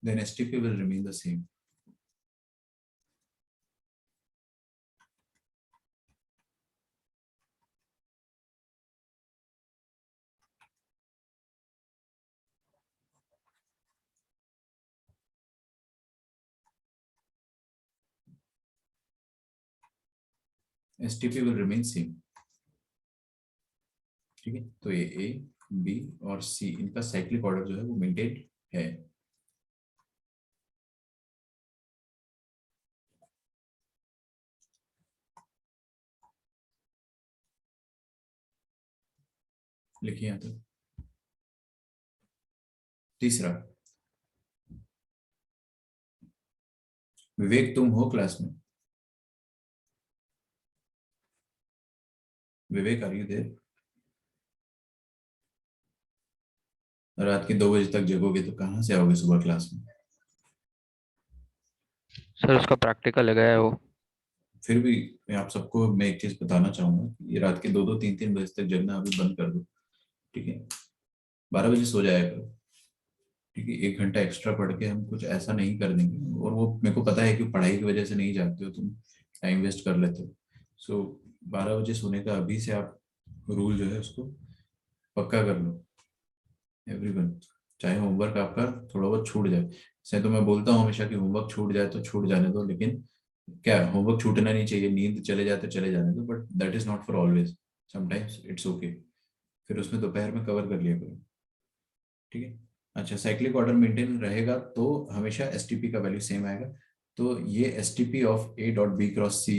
then STP will remain the same. STP will remain same. ठीक है, तो ये ए, बी और सी, इनका साइक्लिक ऑर्डर जो है वो मेंटेन है। लिखिए यहाँ तक। तीसरा, विवेक तुम हो क्लास में? विवेक आर यू देयर? रात के 2 बजे तक जगोगे तो कहाँ से आओगे सुबह क्लास में? सर उसका प्रैक्टिकल है, गया है वो। फिर भी मैं आप सबको मैं एक चीज बताना चाहूंगा कि ये रात के 2-2 3-3 बजे तक जगना अभी बंद कर दो, ठीक है? 12 बजे सो जाया करो, ठीक है? 1 घंटा एक्स्ट्रा पढ़ के हम कुछ ऐसा नहीं कर देंगे। और वो मेरे को पता है कि पढ़ाई की वजह से नहीं जागते हो तुम, टाइम वेस्ट कर लेते हो। सो 12 बजे सोने का अभी से आप रूल जो है उसको पक्का कर लो एवरीवन। चाहे होमवर्क आपका थोड़ा बहुत छूट जाए, जैसे तो मैं बोलता हूँ हमेशा कि होमवर्क छूट जाए तो छूट जाने दो, लेकिन क्या होमवर्क छूटना नहीं चाहिए, नींद चले जाए तो चले जाने दो, but that is not for always, sometimes it's okay. फिर उसमें दोपहर में कवर कर लिया करो, ठीक है? अच्छा, साइक्लिक ऑर्डर मेंटेन रहेगा तो हमेशा एस टी पी का वैल्यू सेम आएगा। तो ये S T P of A dot B cross C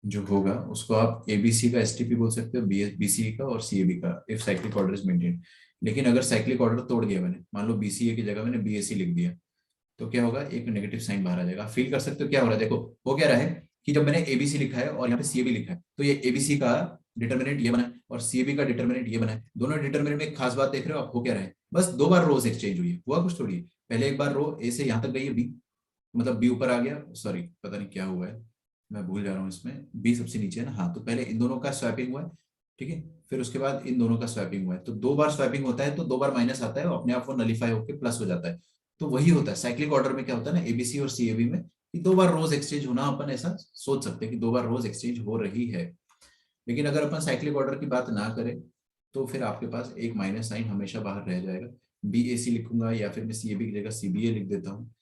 जो होगा उसको आप एबीसी का एसटीपी बोल सकते हो, बीसीए का और सीएबी का, if cyclic order is maintain. लेकिन अगर साइक्लिक ऑर्डर तोड़ दिया मैंने, मान लो बीसीए की जगह मैंने बीएससी लिख दिया, तो क्या होगा? एक नेगेटिव साइन बाहर आ जाएगा। फील कर सकते हो क्या हो रहा है? देखो हो क्या रहा है कि जब मैंने एबीसी लिखा है और यहाँ पे सीएबी लिखा है, तो ये एबीसी का डिटर्मिनेंट ये बना है और सीएबी का डिटर्मिनेंट ये बना है। दोनों डिटर्मिनेंट में एक खास बात देख रहे हो आप, हो क्या रहा है? बस 2 बार रोज एक्सचेंज हुई है, हुआ कुछ थोड़ी है। पहले एक बार रो ए से यहाँ तक गई है बी, मतलब बी ऊपर आ गया, सॉरी पता नहीं क्या हुआ है, मैं भूल जा रहा हूँ इसमें, बी सबसे नीचे है ना, हाँ। तो पहले इन दोनों का स्वैपिंग हुआ है, ठीक है? फिर उसके बाद इन दोनों का स्वैपिंग हुआ है, तो 2 बार स्वैपिंग होता है तो 2 बार माइनस आता है और अपने आप वो नलीफाई होकर प्लस हो जाता है। तो वही होता है साइक्लिक ऑर्डर में, क्या होता है ना एबीसी और सीएबी में, कि 2 बार रोज एक्सचेंज होना, अपन ऐसा सोच सकते हैं कि 2 बार रोज एक्सचेंज हो रही है। लेकिन अगर अपन साइक्लिक ऑर्डर की बात ना करें तो फिर आपके पास एक माइनस साइन हमेशा बाहर रह जाएगा। बी ए सी लिखूंगा या फिर मैं सीएबी की जगह सीबीए लिख देता हूँ,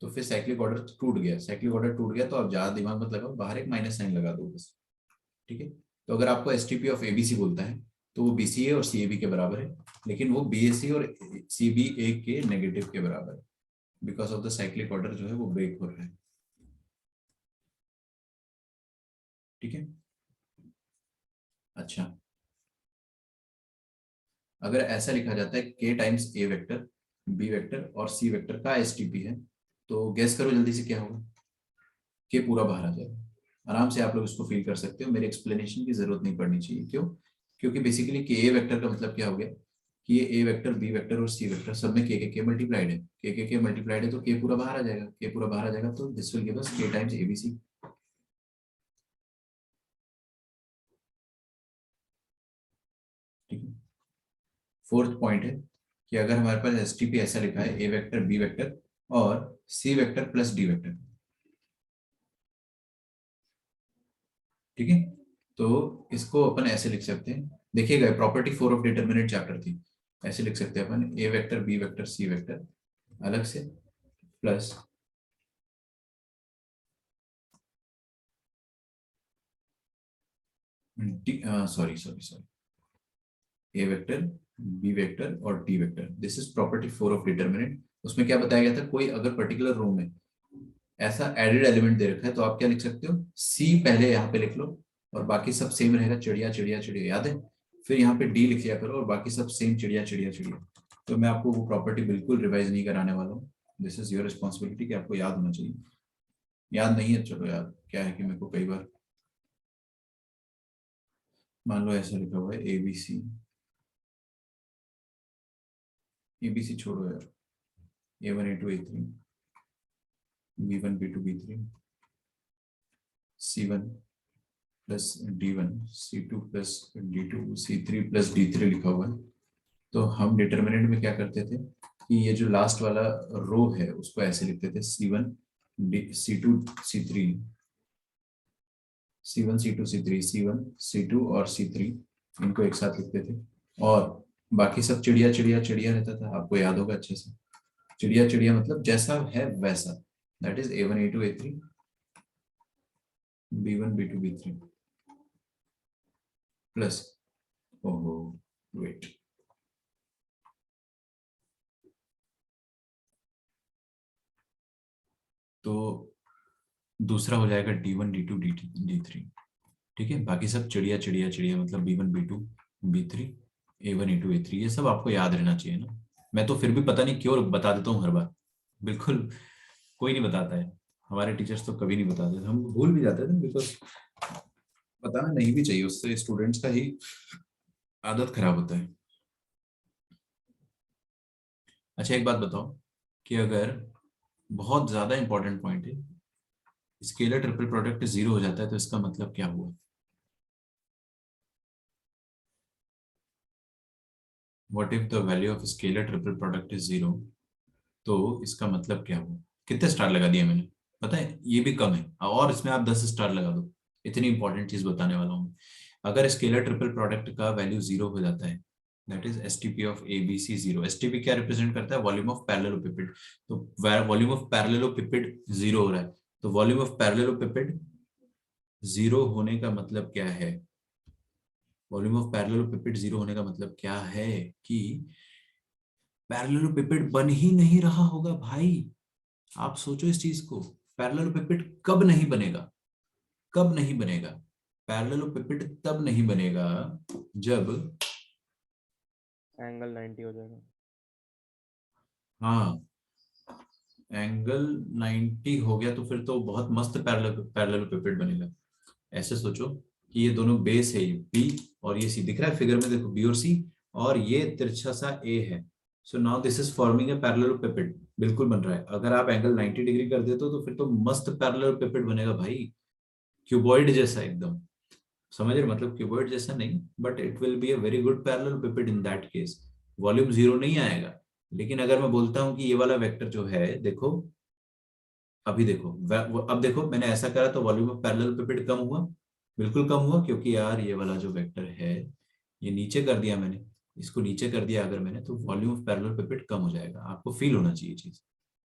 तो फिर साइक्लिक ऑर्डर टूट गया। साइक्लिक ऑर्डर टूट गया तो आप ज्यादा दिमाग मत लगाओ, बाहर एक माइनस साइन लगा दो बस, ठीक है? तो अगर आपको S T P of ABC बोलता है तो वो बीसीए और सीएबी के बराबर है, लेकिन वो बीएससी और सीबीए के नेगेटिव के बराबर है, because of the cyclic order जो है वो ब्रेक हो रहा है, ठीक है? अच्छा, अगर ऐसा लिखा जाता है के टाइम्स ए वेक्टर, बी वेक्टर और सी वेक्टर का एस टी पी है, तो गैस करो जल्दी से क्या होगा? के पूरा बाहर आ जाएगा। आराम से आप लोग इसको फील कर सकते हो, मेरे एक्सप्लेनेशन की जरूरत नहीं पड़नी चाहिए। क्यों? क्योंकि बेसिकली के ए वेक्टर का मतलब क्या हो गया कि ये ए वेक्टर बी वेक्टर और सी वेक्टर सब में के मल्टीप्लाइड है, के मल्टीप्लाइड है, तो के पूरा बाहर आ जाएगा। के पूरा बाहर आ जाएगा तो दिस विल गिव अस के टाइम्स एबीसी, ठीक है? फोर्थ पॉइंट है कि अगर हमारे पास एस टी पी ऐसा लिखा है ए वेक्टर बी वेक्टर और C vector plus D vector, ठीक है? तो इसको अपन ऐसे लिख सकते हैं, देखिएगा प्रॉपर्टी 4 ऑफ डिटर्मिनेंट चैप्टर थी, ऐसे लिख सकते हैं अपन A vector B vector C vector अलग से plus sorry sorry sorry, A vector B vector और D vector, this is property 4 of determinant. उसमें क्या बताया गया था, कोई अगर पर्टिकुलर रो में ऐसा एडेड एलिमेंट दे रखा है तो आप क्या लिख सकते हो, सी पहले यहाँ पे लिख लो और बाकी सब सेम रहेगा, चिड़िया चिड़िया चिड़िया, याद है? फिर यहाँ पे डी लिख लिया करो और बाकी सब सेम, चिड़िया चिड़िया चिड़िया। तो मैं आपको वो प्रॉपर्टी बिल्कुल रिवाइज नहीं कराने वाला हूँ, दिस इज योर रिस्पॉन्सिबिलिटी कि आपको याद होना चाहिए। याद नहीं है, चलो यार, क्या है कि मेरे को कई बार मान लो ऐसा लिखा हुआ है एबीसी, एबीसी छोड़ो यार, A1 A2 A3 B1 B2 B3 C1 plus D1 C2 plus D2 C3 plus D3 लिखा हुआ है। तो हम डिटर्मिनेंट में क्या करते थे कि ये जो लास्ट वाला रो है उसको ऐसे लिखते थे C1 C2 C3, C1 C2 C3, C1 C2 और C3, इनको एक साथ लिखते थे। और बाकी सब चिड़िया चिड़िया चिड़िया रहता था, आपको याद होगा अच्छे से। चिड़िया चिड़िया मतलब जैसा है वैसा, that is A1 A2 A3 B1 B2 B3 plus, ओहो वेट, तो दूसरा हो जाएगा D1 D2 D3, ठीक है, बाकी सब चिड़िया चिड़िया चिड़िया, मतलब B1 B2 B3 A1 A2 A3, ये सब आपको याद रहना चाहिए ना। मैं तो फिर भी पता नहीं क्यों बता देता हूँ हर बार, बिल्कुल कोई नहीं बताता है, हमारे टीचर्स तो कभी नहीं बताते, हम भूल भी जाते थे, बिकॉज बताना नहीं भी चाहिए, उससे स्टूडेंट्स का ही आदत खराब होता है। अच्छा एक बात बताओ कि अगर बहुत ज्यादा इंपॉर्टेंट पॉइंट है, स्केलर ट्रिपल प्रोडक्ट जीरो हो जाता है तो इसका मतलब क्या हुआ? What if the value of scalar triple product is zero, तो इसका मतलब क्या हुआ? कितने स्टार लगा दिए मैंने, पता है ये भी कम है, और इसमें आप 10 स्टार लगा दो, इतनी इंपॉर्टेंट चीज बताने वाला हूँ। अगर स्केलर ट्रिपल प्रोडक्ट का वैल्यू जीरो हो जाता है, that is STP of ABC zero. STP क्या रिप्रेजेंट करता है? Volume of parallelepiped. तो वॉल्यूम ऑफ पैरेललोपिपेड जीरो हो रहा है, तो वॉल्यूम ऑफ पैरेललोपिपेड जीरो होने का मतलब क्या है? वॉल्यूम ऑफ पैरेललोपिपेड जीरो होने का मतलब क्या है कि पैरेललोपिपेड बन ही नहीं रहा होगा भाई। आप सोचो इस चीज को, पैरेललोपिपेड कब नहीं बनेगा? कब नहीं बनेगा? पैरेललोपिपेड तब नहीं बनेगा जब, एंगल 90 हो जाएगा। हाँ, एंगल 90 हो गया तो फिर तो बहुत मस्त पैरेललोपिपेड बनेगा। ऐसे सोचो कि ये दोनों बेस है, ये बी और ये सी, दिख रहा है फिगर में, देखो बी और सी, और ये तिरछा सा ए है। So now this is forming a parallelepiped, बिल्कुल बन रहा है। अगर आप एंगल 90 डिग्री कर देते हो तो फिर तो मस्त पैरेललोपिपेड बनेगा भाई, क्यूबॉइड जैसा एकदम। समझ रहे, मतलब क्यूबॉइड जैसा नहीं, but it will be a very good parallelepiped in that case. Volume zero नहीं आएगा, लेकिन अगर मैं बोलता हूं कि ये वाला वेक्टर जो है, देखो अभी देखो, अब देखो मैंने ऐसा करा तो वॉल्यूम ऑफ पैरेललोपिपेड कम हुआ, बिल्कुल कम हुआ, क्योंकि यार ये वाला जो वेक्टर है, ये नीचे कर दिया मैंने, इसको नीचे कर दिया अगर मैंने, तो वॉल्यूम ऑफ पैरेललोपिपेड कम हो जाएगा। आपको फील होना चाहिए चीज,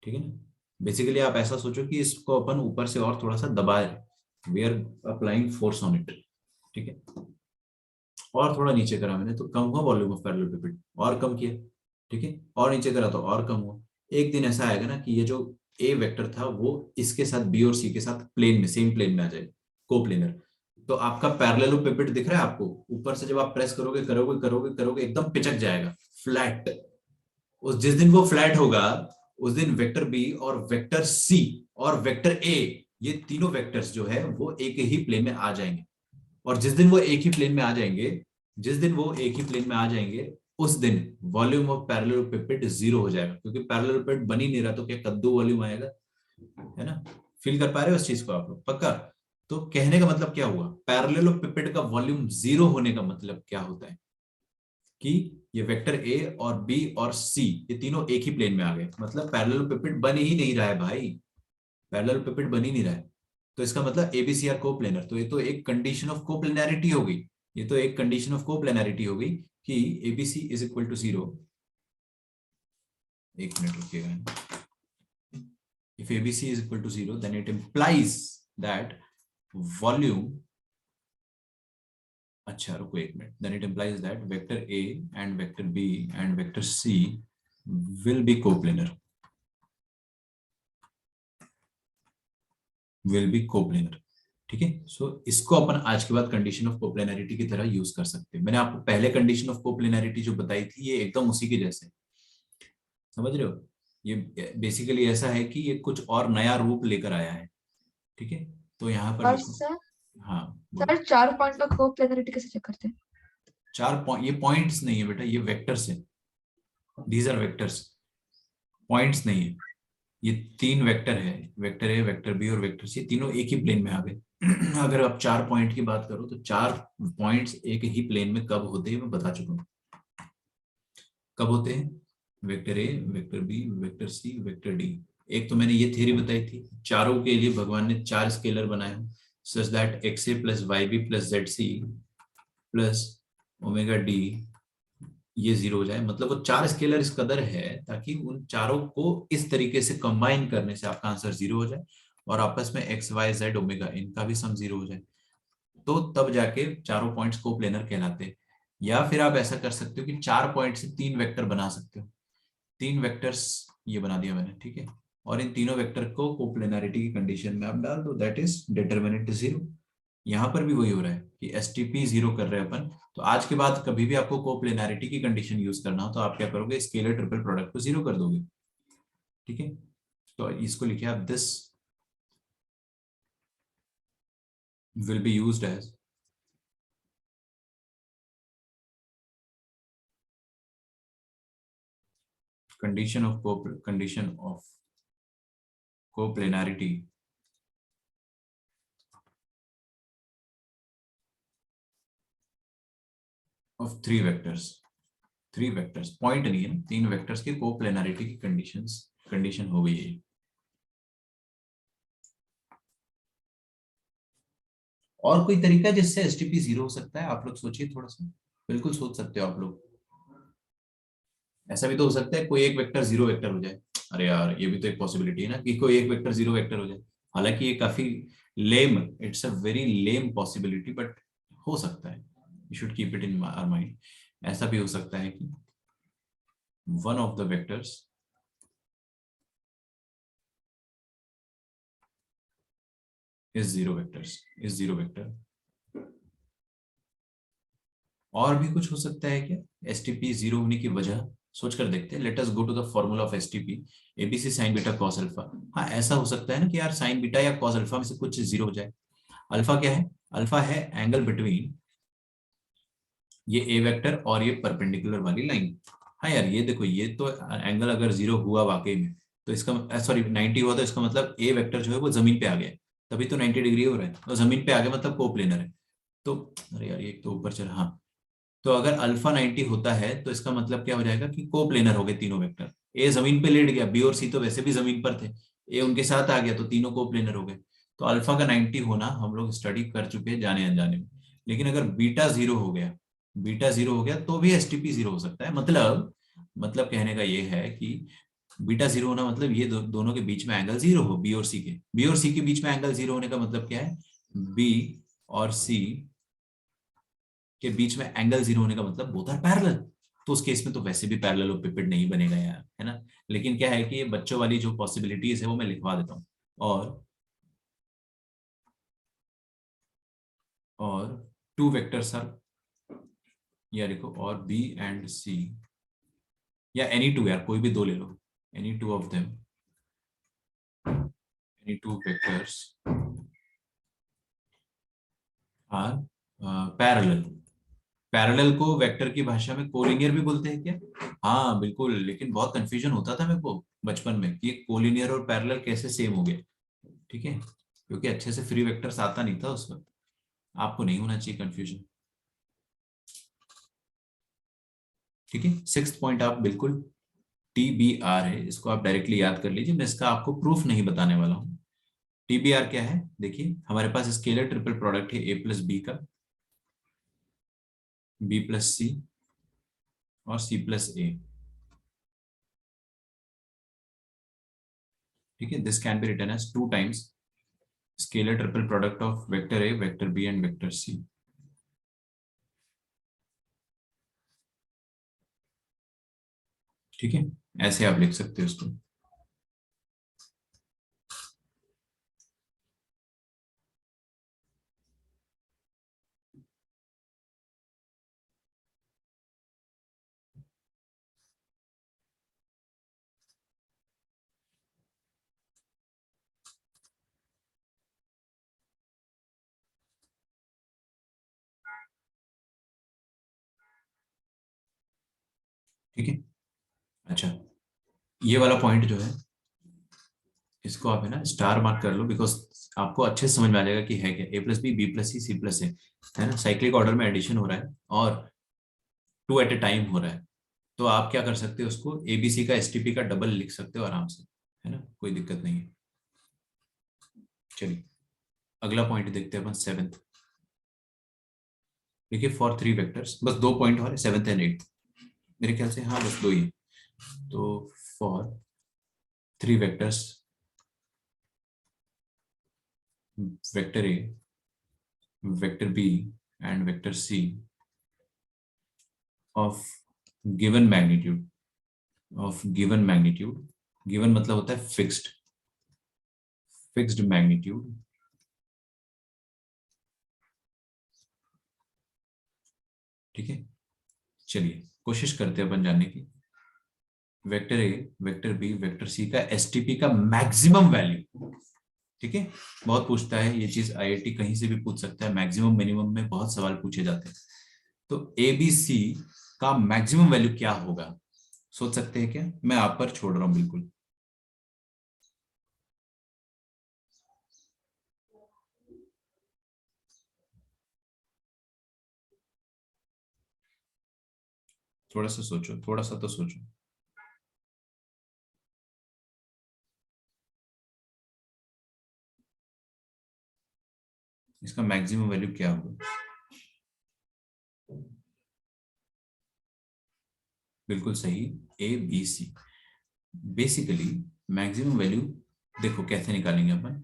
ठीक है ना। बेसिकली आप ऐसा सोचो कि इसको अपन ऊपर से और थोड़ा सा दबा रहे, we are applying force on it, ठीक है। और थोड़ा नीचे करा मैंने तो कम हुआ वॉल्यूम ऑफ पैरेललोपिपेड, और कम किया, ठीक है, और नीचे करा तो और कम हुआ। एक दिन ऐसा आएगा ना कि ये जो ए वेक्टर था वो इसके साथ बी और सी के साथ प्लेन में, सेम प्लेन में आ जाए, कोप्लेनर। तो आपका पैरेललोपिपेड दिख रहा है आपको, ऊपर से जब आप प्रेस करोगे करोगे करोगे करोगे एकदम पिचक जाएगा, फ्लैट। उस जिस दिन वो फ्लैट होगा, उस दिन वेक्टर बी और वेक्टर सी और वेक्टर ए, ये तीनों वेक्टर्स जो है वो एक ही प्लेन में आ जाएंगे। और जिस दिन वो एक ही प्लेन में आ जाएंगे, जिस दिन वो एक ही प्लेन में आ जाएंगे, उस दिन वॉल्यूम ऑफ पैरेललोपिपेड जीरो हो जाएगा, क्योंकि पैरेललोपिपेड बन ही नहीं रहा, तो क्या कद्दू वॉल्यूम आएगा? है ना। फील कर पा रहे हो उस चीज को आप लोग पक्का? तो कहने का मतलब क्या हुआ, पैरेललोपिपेड का वॉल्यूम जीरो होने का मतलब क्या होता है कि ये वेक्टर ए और बी और सी ये तीनों एक ही प्लेन में आ गए, मतलब पैरेललोपिपेड बन ही नहीं रहा है भाई, पैरेललोपिपेड बन ही नहीं रहा है। तो इसका मतलब एबीसी आर कोप्लेनर, तो ये तो एक कंडीशन ऑफ कोप्लेनैरिटी हो गई, ये तो एक कंडीशन ऑफ कोप्लेनैरिटी हो गई कि ABC is equal to zero. एक मिनट रुकिएगा। If ABC is equal to zero then it implies that volume, अच्छा रुको एक minute, then it implies that vector A and vector B and vector C will be coplanar, will be coplanar, ठीक है। सो इसको अपन आज के बाद कंडीशन ऑफ कोप्लेनैरिटी की तरह यूज कर सकते हैं। मैंने आपको पहले कंडीशन ऑफ कोप्लेनैरिटी जो बताई थी ये एकदम उसी के जैसे, समझ रहे हो। ये बेसिकली ऐसा है कि ये कुछ और नया रूप लेकर आया है, ठीक है। तो यहाँ पर और देखो, सर हाँ बोलो। सर 4 पॉइंट का कोप्लेनरिटी कैसे चेक करते हैं? चार पॉइंट, ये पॉइंट्स नहीं है बेटा, ये वेक्टर्स है, दीज आर वेक्टर्स, पॉइंट्स नहीं है। ये तीन वेक्टर है, वेक्टर ए वेक्टर बी और वेक्टर सी, तीनों एक ही प्लेन में आ गए। अगर आप 4 पॉइंट की बात करो तो 4 पॉइंट्स एक ही प्लेन में कब होते हैं मैं बता चुका हूँ, कब होते हैं, vector A vector B vector C vector D. एक तो मैंने ये थ्योरी बताई थी, चारों के लिए भगवान ने 4 स्केलर बनाए हो, such that X A plus Y B plus Z C plus omega D ये जीरो हो जाए, मतलब वो 4 स्केलर इस कदर है ताकि उन चारों को इस तरीके से कंबाइन करने से आपका आंसर जीरो हो जाए, और आपस में एक्स वाई जेड ओमेगा इनका भी सम जीरो हो जाए, तो तब जाके चारों पॉइंट्स को प्लेनर कहलाते हैं। या फिर आप ऐसा कर सकते हो कि 4 पॉइंट से 3 वेक्टर बना सकते हो, 3 वेक्टर्स ये बना दिया मैंने, ठीक है। और इन तीनों वेक्टर को कोप्लेनरिटी की कंडीशन में आप डाल दो, दैट इज डिटरमिनेंट जीरो। यहाँ पर भी वही हो रहा है कि STP 0 कर रहे हैं अपन। तो आज के बाद कभी भी आपको कोप्लेनैरिटी की कंडीशन यूज करना हो तो आप क्या करोगे, स्केलर ट्रिपल प्रोडक्ट को 0 कर दोगे। ठीक है, तो इसको लिखिए आप, this will be used as condition of coplanarity of three vectors। Point नहीं है ना, 3 वेक्टर्स के कोप्लेनैरिटी की कंडीशन हो गई है। और कोई तरीका जिससे STP 0 हो सकता है? आप लोग सोचिए थोड़ा सा, बिल्कुल सोच सकते हो आप लोग। ऐसा भी तो हो सकता है कोई एक वेक्टर 0 वेक्टर हो जाए। अरे यार, ये भी तो एक पॉसिबिलिटी है ना कि कोई एक वेक्टर 0 वेक्टर हो जाए। हालांकि ये काफी lame, it's a very lame possibility, but हो सकता है। You should keep it in our mind. ऐसा भी हो सकता है कि one of the vectors is 0 vector. और भी कुछ हो सकता है क्या STP 0 होने की वजह? सोच कर देखते हैं। Let us go to the formula of STP, ABC sine beta cos alpha. हाँ, ऐसा हो सकता है ना कि यार साइन बीटा या कॉस अल्फा में से कुछ 0 हो जाए। अल्फा क्या है? अल्फा है एंगल बिटवीन ये ए वेक्टर और ये परपेंडिकुलर वाली लाइन। हाँ यार, ये देखो, ये तो एंगल अगर 0 हुआ वाकई में, तो इसका सॉरी 90 हुआ, तो इसका मतलब ए वेक्टर जो है वो जमीन पे आ गया, तभी तो 90 डिग्री हो रहा है। तो जमीन पे आ गया मतलब कोप्लेनर है। तो अरे यार, ये तो ऊपर चला। हाँ, तो अगर अल्फा 90 होता है तो इसका मतलब क्या हो जाएगा कि कोप्लेनर हो गए तीनों वेक्टर। ए जमीन पे लेट गया, बी और सी तो वैसे भी जमीन पर थे, ए उनके साथ आ गया, तो तीनों कोप्लेनर हो गए। तो अल्फा का 90 होना हम लोग स्टडी कर चुके हैं जाने अनजाने में। लेकिन अगर बीटा जीरो हो गया तो भी STP 0 हो सकता है। मतलब कहने का ये है कि बीटा 0 होना मतलब ये दोनों के बीच में एंगल 0 हो, बी और सी के बीच में एंगल 0 होने का मतलब क्या है? बी और सी के बीच में एंगल 0 होने का मतलब बोथ आर पैरेलल। तो उस केस में तो वैसे भी पैरेललोपिपेड नहीं बनेगा यार, है ना। लेकिन क्या है कि ये बच्चों वाली जो पॉसिबिलिटीज है वो मैं लिखवा देता हूँ। और टू वेक्टर्स आर, या देखो, और बी एंड सी, या एनी टू, यार कोई भी दो ले लो, any two of them, any two vectors are parallel. Parallel को वेक्टर की भाषा में कोलिनियर भी बोलते हैं क्या? हाँ बिल्कुल, लेकिन बहुत कंफ्यूजन होता था मेरे को बचपन में कि कोलिनियर और पैरेलल कैसे सेम हो गए। ठीक है, क्योंकि अच्छे से फ्री वेक्टर्स आता नहीं था उस वक्त। आपको नहीं होना चाहिए कंफ्यूजन। ठीक है, सिक्स्थ पॉइंट आप बिल्कुल TBR है, इसको आप डायरेक्टली याद कर लीजिए। मैं इसका आपको प्रूफ नहीं बताने वाला हूँ। TBR क्या है? देखिए, हमारे पास स्केलर ट्रिपल प्रोडक्ट है A प्लस बी का, B प्लस सी और C प्लस ए। ठीक है, this can be written as 2 times scalar triple product of vector A, vector B and vector C। ठीक है, ऐसे आप लिख सकते हो इसको। ठीक है, अच्छा, ये वाला पॉइंट जो है इसको आप है ना स्टार मार्क कर लो, बिकॉज आपको अच्छे से समझ में आ जाएगा कि है क्या। A plus B plus C plus A, है ना, साइक्लिक ऑर्डर में एडिशन हो रहा है और 2 एट ए टाइम हो रहा है। तो आप क्या कर सकते हो, उसको ABC का STP का डबल लिख सकते हो आराम से, है ना, कोई दिक्कत नहीं है। चलिए, अगला पॉइंट देखते हैं अपन, 7th। देखिए, फॉर 3 वेक्टर्स, बस 2 पॉइंट और 7th एंड 8th, मेरे ख्याल से। हाँ, बस 2 ही। तो for 3 vectors, vector A, vector B and vector C of given magnitude, given मतलब होता है फिक्स्ड मैग्नीट्यूड, चलिए कोशिश करते हैं अपन जानने की। Vector A, vector B, vector C का एसटीपी का मैक्सिमम वैल्यू। ठीक है, बहुत पूछता है ये चीज, आईआईटी कहीं से भी पूछ सकता है, मैक्सिमम मिनिमम में बहुत सवाल पूछे जाते हैं। तो एबीसी का मैक्सिमम वैल्यू क्या होगा, सोच सकते हैं क्या? मैं आप पर छोड़ रहा हूं बिल्कुल। थोड़ा सा सोचो, थोड़ा सा तो सोचो। इसका मैक्सिमम वैल्यू क्या होगा? बिल्कुल सही, A B C. Basically maximum value देखो कैसे निकालेंगे अपन।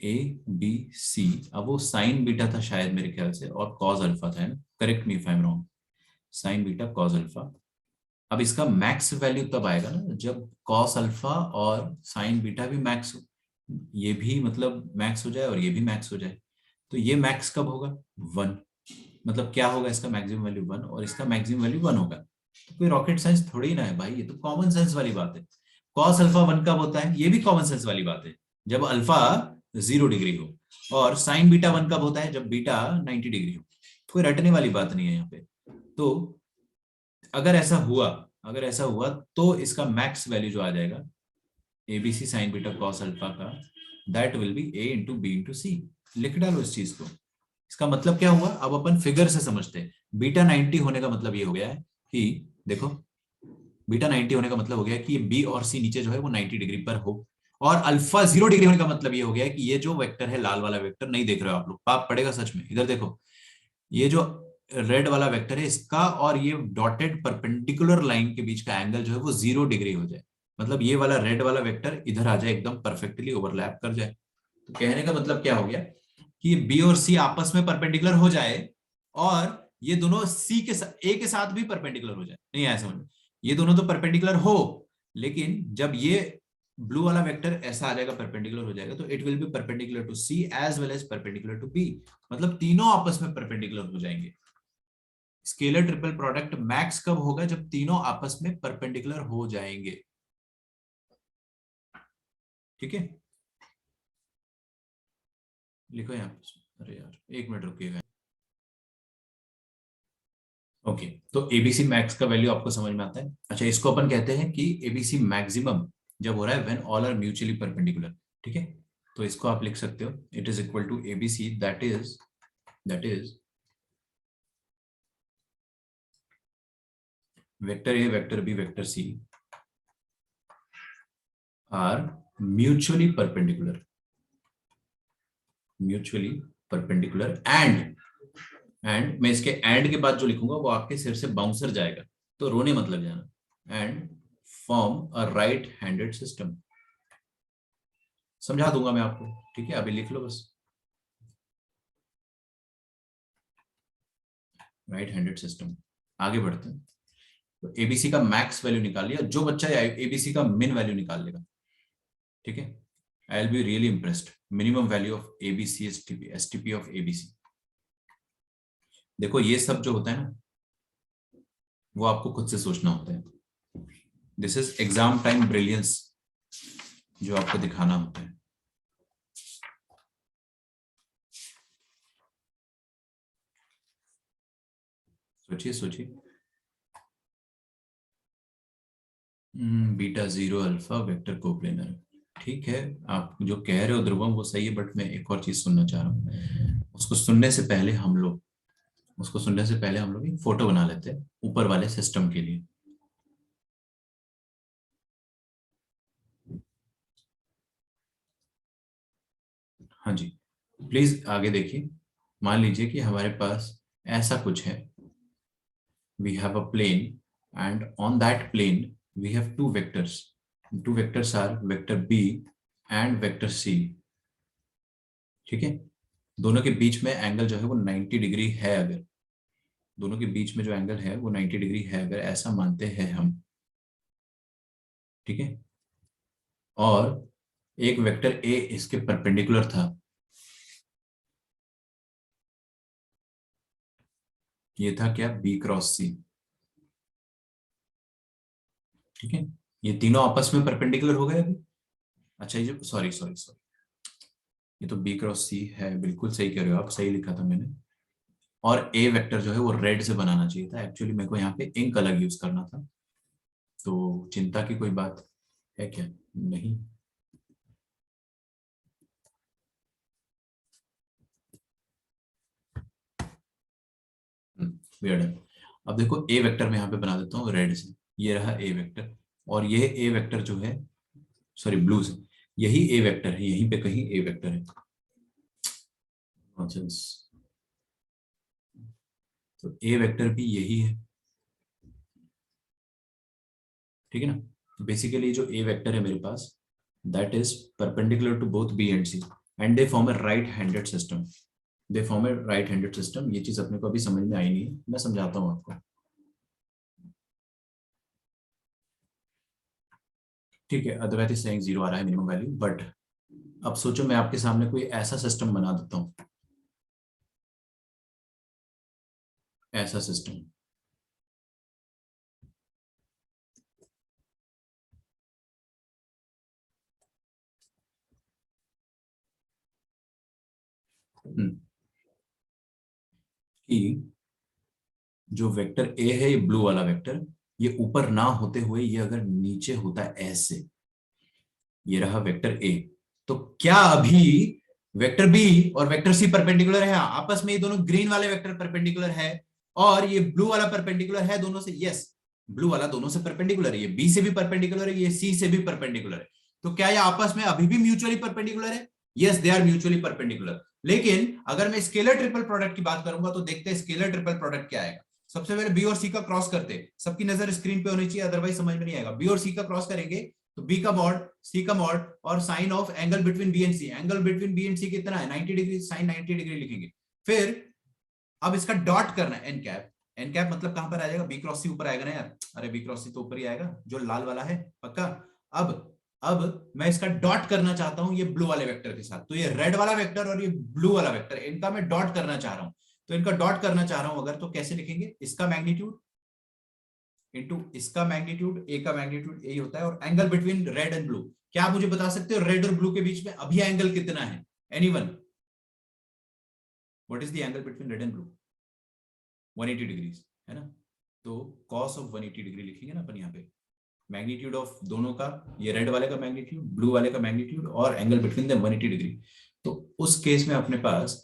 ए बी सी, अब वो साइन बीटा था शायद मेरे ख्याल से, और कॉज अल्फा था, है ना? Correct me if I am wrong. Sign beta cause alpha. अब इसका मैक्स वैल्यू तब आएगा ना जब कॉस अल्फा और साइन बीटा भी मैक्स हो, ये भी मतलब मैक्स हो जाए और ये भी मैक्स हो जाए। तो ये मैक्स कब होगा? 1। मतलब क्या होगा इसका मैक्सिमम वैल्यू? 1, और इसका मैक्सिमम वैल्यू 1 होगा। तो कोई रॉकेट साइंस थोड़ी ना है भाई, ये तो कॉमन सेंस वाली बात है। कॉस अल्फा 1 कब होता है? ये भी कॉमन सेंस वाली बात है, जब अल्फा 0 डिग्री हो। और साइन बीटा 1 कब होता है? जब बीटा 90 डिग्री हो। कोई रटने वाली बात नहीं है यहाँ पे। तो अगर ऐसा हुआ, अगर ऐसा हुआ तो इसका मैक्स वैल्यू जो आ जाएगा ABC sine beta cos alpha का, that will be A into B into C. लिख डालो इस चीज को। इसका मतलब क्या हुआ, अब अपन फिगर से समझते हैं। बीटा 90 होने का मतलब ये हो गया है कि देखो, बीटा 90 होने का मतलब हो गया कि बी और सी नीचे जो है वो 90 डिग्री पर हो। और अल्फा 0 डिग्री होने का मतलब ये हो गया है कि ये जो वेक्टर है, लाल वाला वेक्टर, नहीं देख रहे हो आप लोग, पाप पड़ेगा सच में, इधर देखो। ये जो रेड वाला वेक्टर है, इसका और ये डॉटेड परपेंडिकुलर लाइन के बीच का एंगल जो है वो 0 डिग्री हो जाए। मतलब ये वाला रेड वाला वेक्टर इधर आ जाए, एकदम परफेक्टली ओवरलैप कर जाए। तो कहने का मतलब क्या हो गया कि बी और सी आपस में परपेंडिकुलर हो जाए, और ये दोनों सी के साथ, ए के साथ भी परपेंडिकुलर हो जाए। नहीं आया समझ में? ये दोनों तो परपेंडिकुलर हो, लेकिन जब ये ब्लू वाला वेक्टर ऐसा आ जाएगा, परपेंडिकुलर हो जाएगा, तो it will be perpendicular to C as well as perpendicular to B. मतलब तीनों आपस में परपेंडिकुलर हो जाएंगे। स्केलर ट्रिपल प्रोडक्ट मैक्स कब होगा? जब तीनों आपस में परपेंडिकुलर हो जाएंगे। ठीक है, लिखो यहां पे। अरे यार एक मिनट रुकिएगा। ओके, तो एबीसी मैक्स का वैल्यू आपको समझ में आता है। अच्छा, इसको अपन कहते हैं कि एबीसी मैक्सिमम जब हो रहा है when all are mutually perpendicular. ठीक है, तो इसको आप लिख सकते हो, it is equal to ABC that is vector A, vector B, vector C are mutually perpendicular and मैं इसके एंड के बाद जो लिखूंगा वो आपके सिर से बाउंसर जाएगा, तो रोने मत लग जाना। And form a right handed system. समझा दूंगा मैं आपको, ठीक है? अभी लिख लो बस, राइट हैंडेड सिस्टम। आगे बढ़ते हैं। तो एबीसी का मैक्स वैल्यू निकाल लिया, जो बच्चा एबीसी का मिन वैल्यू निकाल लेगा, ठीक है, I will be really impressed. Minimum value of ABC, STP of ABC. देखो ये सब जो होता है ना, वो आपको खुद से सोचना होता है। This is exam time brilliance जो आपको दिखाना होता है। सोचिए सोचिए। Beta 0 alpha vector coplanar. ठीक है, आप जो कह रहे हो ध्रुवम वो सही है, बट मैं एक और चीज सुनना चाह रहा हूँ। उसको सुनने से पहले हम लोग एक फोटो बना लेते हैं ऊपर वाले सिस्टम के लिए। हाँ जी, प्लीज आगे देखिए। मान लीजिए कि हमारे पास ऐसा कुछ है। We have a plane, and on that plane we have two vectors. Two vectors are vector b and vector c. ठीक है, दोनों के बीच में एंगल जो है वो 90 डिग्री है। अगर दोनों के बीच में जो एंगल है वो 90 डिग्री है, अगर ऐसा मानते हैं हम, ठीक है, और एक वेक्टर ए इसके परपेंडिकुलर था, ये था क्या? B cross C. ठीक है, ये तीनों आपस में परपेंडिकुलर हो गए अभी। अच्छा ये जो सॉरी सॉरी सॉरी, ये तो बी क्रॉस सी है, बिल्कुल सही कह रहे हो आप, सही लिखा था मैंने। और ए वेक्टर जो है वो रेड से बनाना चाहिए था, एक्चुअली मेरे को यहाँ पे इंक अलग यूज करना था, तो चिंता की कोई बात है क्या? नहीं। weird है। अब देखो ए वेक्टर में यहाँ पे बना देता हूँ रेड से, ये रहा ए वेक्टर, और ये ए वेक्टर जो है, सॉरी ब्लू से, यही ए वेक्टर है, यहीं पे कहीं ए वेक्टर है। Nonsense। तो ए वेक्टर भी यही है, ठीक है ना। तो बेसिकली जो ए वेक्टर है मेरे पास, that is perpendicular to both B and C, and they form a right handed system. They form a right handed system. ये चीज अपने को अभी समझ में आई नहीं है, मैं समझाता हूँ आपको। ठीक है, अदरवाइज सेइंग जीरो आ रहा है मिनिमम वैल्यू, बट अब सोचो मैं आपके सामने कोई ऐसा सिस्टम बना देता हूँ, ऐसा सिस्टम, कि जो वेक्टर ए है, ये ब्लू वाला वेक्टर, ये ऊपर ना होते हुए ये अगर नीचे होता है ऐसे, ये रहा वेक्टर ए, तो क्या अभी वेक्टर बी और वेक्टर सी परपेंडिकुलर है? आपस में ये दोनों ग्रीन वाले वेक्टर परपेंडिकुलर है, और ये ब्लू वाला परपेंडिकुलर है दोनों से। यस, ब्लू वाला दोनों से परपेंडिकुलर है, ये बी से भी परपेंडिकुलर है, ये सी से भी परपेंडिकुलर है। तो क्या ये आपस में अभी भी म्यूचुअली परपेंडिकुलर है? Yes, they are mutually perpendicular. लेकिन अगर मैं स्केलर ट्रिपल प्रोडक्ट की बात करूंगा तो देखते हैं स्केलर ट्रिपल प्रोडक्ट क्या आएगा। सबसे पहले बी और सी का क्रॉस करते, सबकी नजर स्क्रीन पे होनी चाहिए, अदरवाइज समझ में नहीं आएगा। बी और सी का क्रॉस करेंगे तो बी का मॉड, सी का मॉड, और sine of angle between B and C. Angle between B and C कितना है? 90 डिग्री, साइन 90 डिग्री लिखेंगे। फिर अब इसका डॉट करना है, एन कैप। एन कैप मतलब कहां पर आ जाएगा? बी क्रॉस सी ऊपर आएगा ना यार, अरे बी क्रॉस सी तो ऊपर ही आएगा, जो लाल वाला है पक्का। अब मैं इसका डॉट करना चाहता हूं ये ब्लू वाले वेक्टर के साथ, तो ये रेड वाला वेक्टर और ये ब्लू वाला वेक्टर, इनका मैं डॉट करना चाह रहा हूं। तो इनका डॉट करना चाह रहा हूं अगर, तो कैसे लिखेंगे? इसका मैग्नीट्यूड इनटू इसका मैग्नीट्यूड, ए का मैग्नीट्यूड ए होता है, और angle between red and blue. क्या आप मुझे बता सकते हो रेड और ब्लू के बीच में अभी एंगल कितना है? Anyone? What is the angle between red and blue? 180 degrees है ना। तो cos ऑफ 180 डिग्री लिखेंगे ना अपन यहाँ पे। मैग्नीट्यूड ऑफ दोनों का, ये रेड वाले का मैग्नीट्यूड, ब्लू वाले का मैग्नीट्यूड, और एंगल बिटवीन द 180 डिग्री। तो उस केस में अपने पास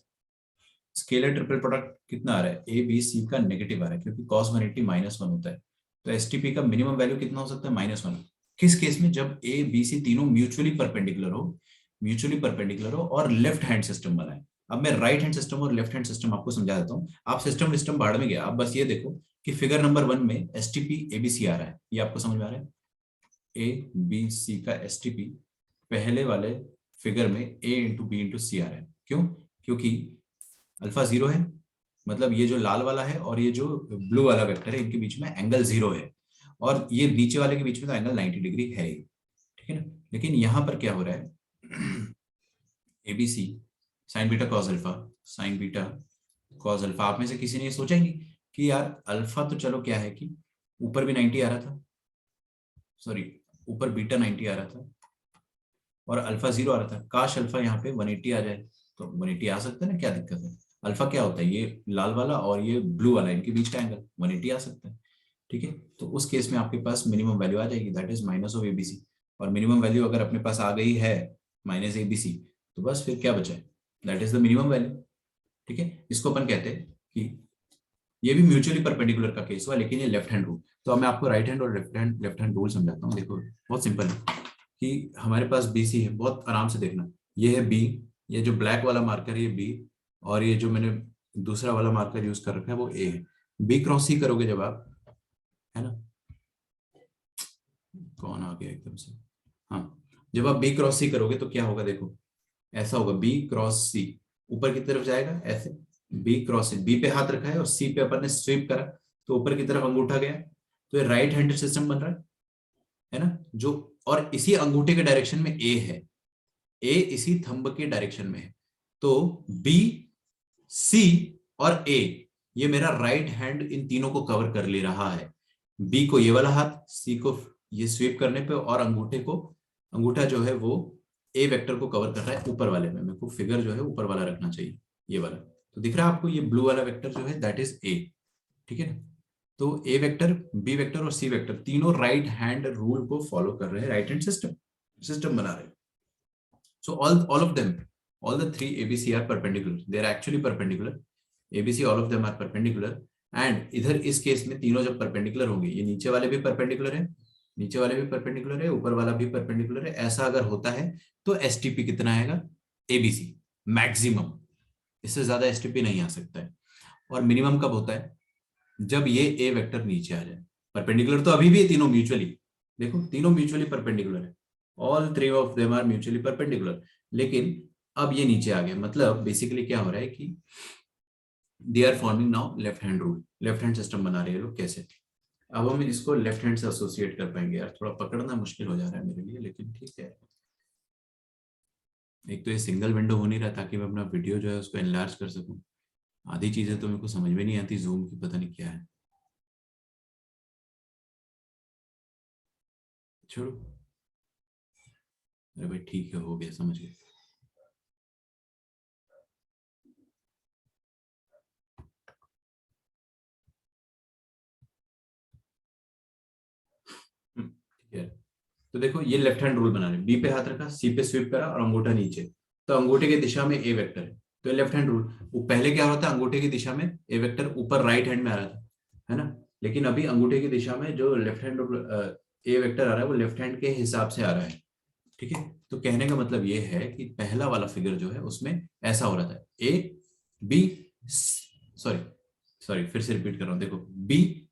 स्केलर ट्रिपल प्रोडक्ट कितना आ रहा है? ए बी सी का नेगेटिव आ रहा है, क्योंकि cos 180 -1 होता है। तो एसटीपी का मिनिमम वैल्यू कितना हो सकता है? -1। किस केस में? जब ए बी सी तीनों म्यूचुअली परपेंडिकुलर हो, म्यूचुअली परपेंडिकुलर हो और लेफ्ट हैंड सिस्टम बनाए। अब मैं राइट हैंड सिस्टम और लेफ्ट हैंड सिस्टम आपको समझा देता हूँ। आप सिस्टम बाहर में गया, आप बस ये देखो कि फिगर नंबर 1 में एसटीपी एबीसी आ रहा है, ये आपको समझ में आ रहा है? ए बी सी का एसटीपी पहले वाले फिगर में ए इंटू बी इंटू सी आ रहा है। क्यों? क्योंकि अल्फा 0 है, मतलब ये जो लाल वाला है और ये जो ब्लू वाला वेक्टर है, इनके बीच में एंगल 0 है, और ये नीचे वाले के बीच में तो एंगल 90 डिग्री है ही, ठीक है ना। लेकिन यहां पर क्या हो रहा है? ABC sine beta cos alpha, sine beta cos alpha. आप में से किसी ने ये सोचा ही नहीं कि यार अल्फा तो चलो क्या है कि ऊपर भी 90 आ रहा था, सॉरी ऊपर बीटा 90 आ रहा था और अल्फा 0 आ रहा था। काश अल्फा यहाँ पे 180 आ जाए, तो 180 आ सकता है ना, क्या दिक्कत है? अल्फा क्या होता है? ये लाल वाला और ये ब्लू वाला, इनके बीच का एंगल 180 आ सकता है, ठीक है। तो उस केस में आपके पास मिनिमम वैल्यू आ जाएगी, that is minus of ABC. और मिनिमम वैल्यू अगर अपने पास आ गई है माइनस एबीसी, तो बस फिर क्या बचा है? That is the minimum value, ठीक है। इसको अपन कहते हैं कि ये भी म्यूचुअली परपेंडिकुलर का केस हुआ, लेकिन ये लेफ्ट हैंड रूल। तो अब मैं आपको राइट हैंड और लेफ्ट हैंड रूल समझाता हूँ। देखो बहुत सिंपल है कि हमारे पास बी सी है, बहुत आराम से देखना। ये है बी, ये जो ब्लैक वाला मार्कर है ये बी, और ये जो मैंने दूसरा वाला मार्कर यूज कर रखा है वो ए है। बी क्रॉस सी करोगे जब आप, है ना, कौन आ गया एकदम से, हाँ, जब आप बी क्रॉस सी करोगे तो क्या होगा? देखो ऐसा होगा, बी क्रॉस सी ऊपर की तरफ जाएगा ऐसे, बी क्रॉस सी, बी पे हाथ रखा है और सी पे अपन ने स्वीप करा तो ऊपर की तरफ अंगूठा गया, तो ये राइट हैंडेड सिस्टम बन रहा है ना, जो, और इसी अंगूठे के डायरेक्शन में ए है, ए इसी थंब के डायरेक्शन में है। तो बी सी और ए, ये मेरा राइट हैंड इन तीनों को कवर कर ले रहा है। बी को ये वाला हाथ, सी को ये स्वीप करने पे और अंगूठा जो है वो ए वेक्टर को कवर कर रहा है ऊपर वाले में। मेरे को फिगर जो है ऊपर वाला रखना चाहिए, ये वाला। तो दिख रहा है आपको ये ब्लू वाला वेक्टर जो है दैट इज ए, ठीक है ना। तो ए वेक्टर, बी वेक्टर और सी वेक्टर तीनों राइट हैंड रूल को फॉलो कर रहे हैं, राइट हैंड सिस्टम बना रहे हैं। So all of them, all the three ABC are perpendicular. They are actually perpendicular. ABC all of them are perpendicular. And इधर इस केस में तीनों जब perpendicular होंगे, ये नीचे वाले भी perpendicular है, नीचे वाले भी perpendicular है, ऊपर वाला भी perpendicular है। ऐसा अगर होता है तो STP कितना आएगा? ABC मैक्सिमम, इससे ज्यादा STP नहीं आ सकता है। और मिनिमम कब होता है? जब ये A वेक्टर नीचे आ जाए। परपेंडिकुलर तो अभी भी तीनों म्यूचुअली, देखो तीनों म्यूचुअली परपेंडिकुलर है, all three of them are mutually perpendicular. लेकिन अब ये नीचे आ गया, मतलब बेसिकली क्या हो रहा है कि they are forming now left hand rule, left hand system बना रहे हैं लोग। कैसे? अब हम इसको लेफ्ट हैंड से एसोसिएट कर पाएंगे। यार थोड़ा पकड़ना मुश्किल हो जा रहा है मेरे लिए, लेकिन ठीक है। एक तो ये सिंगल विंडो हो नहीं रहा ताकि मैं अपना वीडियो जो है उसको एनलार्ज कर सकूं। आधी चीजें तो मेरे को समझ में नहीं आती, जूम की पता नहीं क्या है। छोड़ो, अरे भाई ठीक है, हो गया, समझ गए। ठीक है, तो देखो ये लेफ्ट हैंड रूल बना रहे, बी पे हाथ रखा, सी पे स्वीप करा और अंगूठा नीचे, तो अंगूठे की दिशा में ए वेक्टर है, तो ये लेफ्ट हैंड रूल। वो पहले क्या होता है, अंगूठे की दिशा में ए वेक्टर ऊपर राइट हैंड में आ रहा था, है ना। लेकिन अभी अंगूठे की दिशा में जो लेफ्ट हैंड ए वेक्टर आ रहा है वो लेफ्ट हैंड के हिसाब से आ रहा है, ठीक है। तो कहने का मतलब ये है कि पहला वाला फिगर जो है उसमें ऐसा हो रहा था, ए बी, सॉरी सॉरी फिर से रिपीट कर रहा हूं, देखो B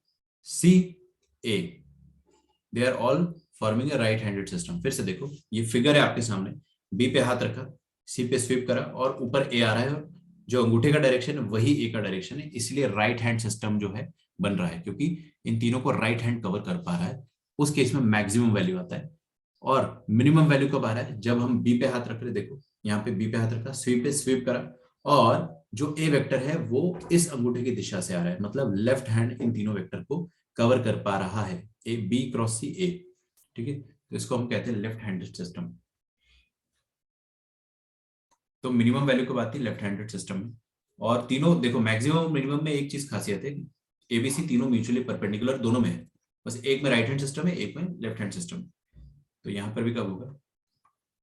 C A, they are all forming a right handed system. फिर से देखो, ये फिगर है आपके सामने, बी पे हाथ रखा, सी पे स्वीप करा और ऊपर ए आ रहा है, और जो अंगूठे का डायरेक्शन है वही ए का डायरेक्शन है, इसलिए राइट हैंड सिस्टम जो है बन रहा है, क्योंकि इन तीनों को राइट हैंड कवर कर पा रहा है। उस केस में मैक्सिमम वैल्यू आता है। और मिनिमम वैल्यू कब आ रहा है? जब हम बी पे हाथ रख रहे, देखो यहाँ पे बी पे हाथ रखा, स्वीप पे स्वीप करा और जो ए वेक्टर है वो इस अंगूठे की दिशा से आ रहा है, मतलब लेफ्ट हैंड इन तीनों वेक्टर को कवर कर पा रहा है, ए बी क्रॉस सी ए, ठीक है। तो इसको हम कहते हैं लेफ्ट हैंडेड सिस्टम। तो मिनिमम वैल्यू कब आती है? लेफ्ट हैंडेड सिस्टम में। और तीनों देखो मैक्सिमम और मिनिमम में एक चीज खासियत है, एबीसी तीनों म्यूचुअली परपेंडिकुलर दोनों में है, बस एक में राइट हैंड सिस्टम है, एक में लेफ्ट हैंड सिस्टम। तो यहां पर भी कब होगा?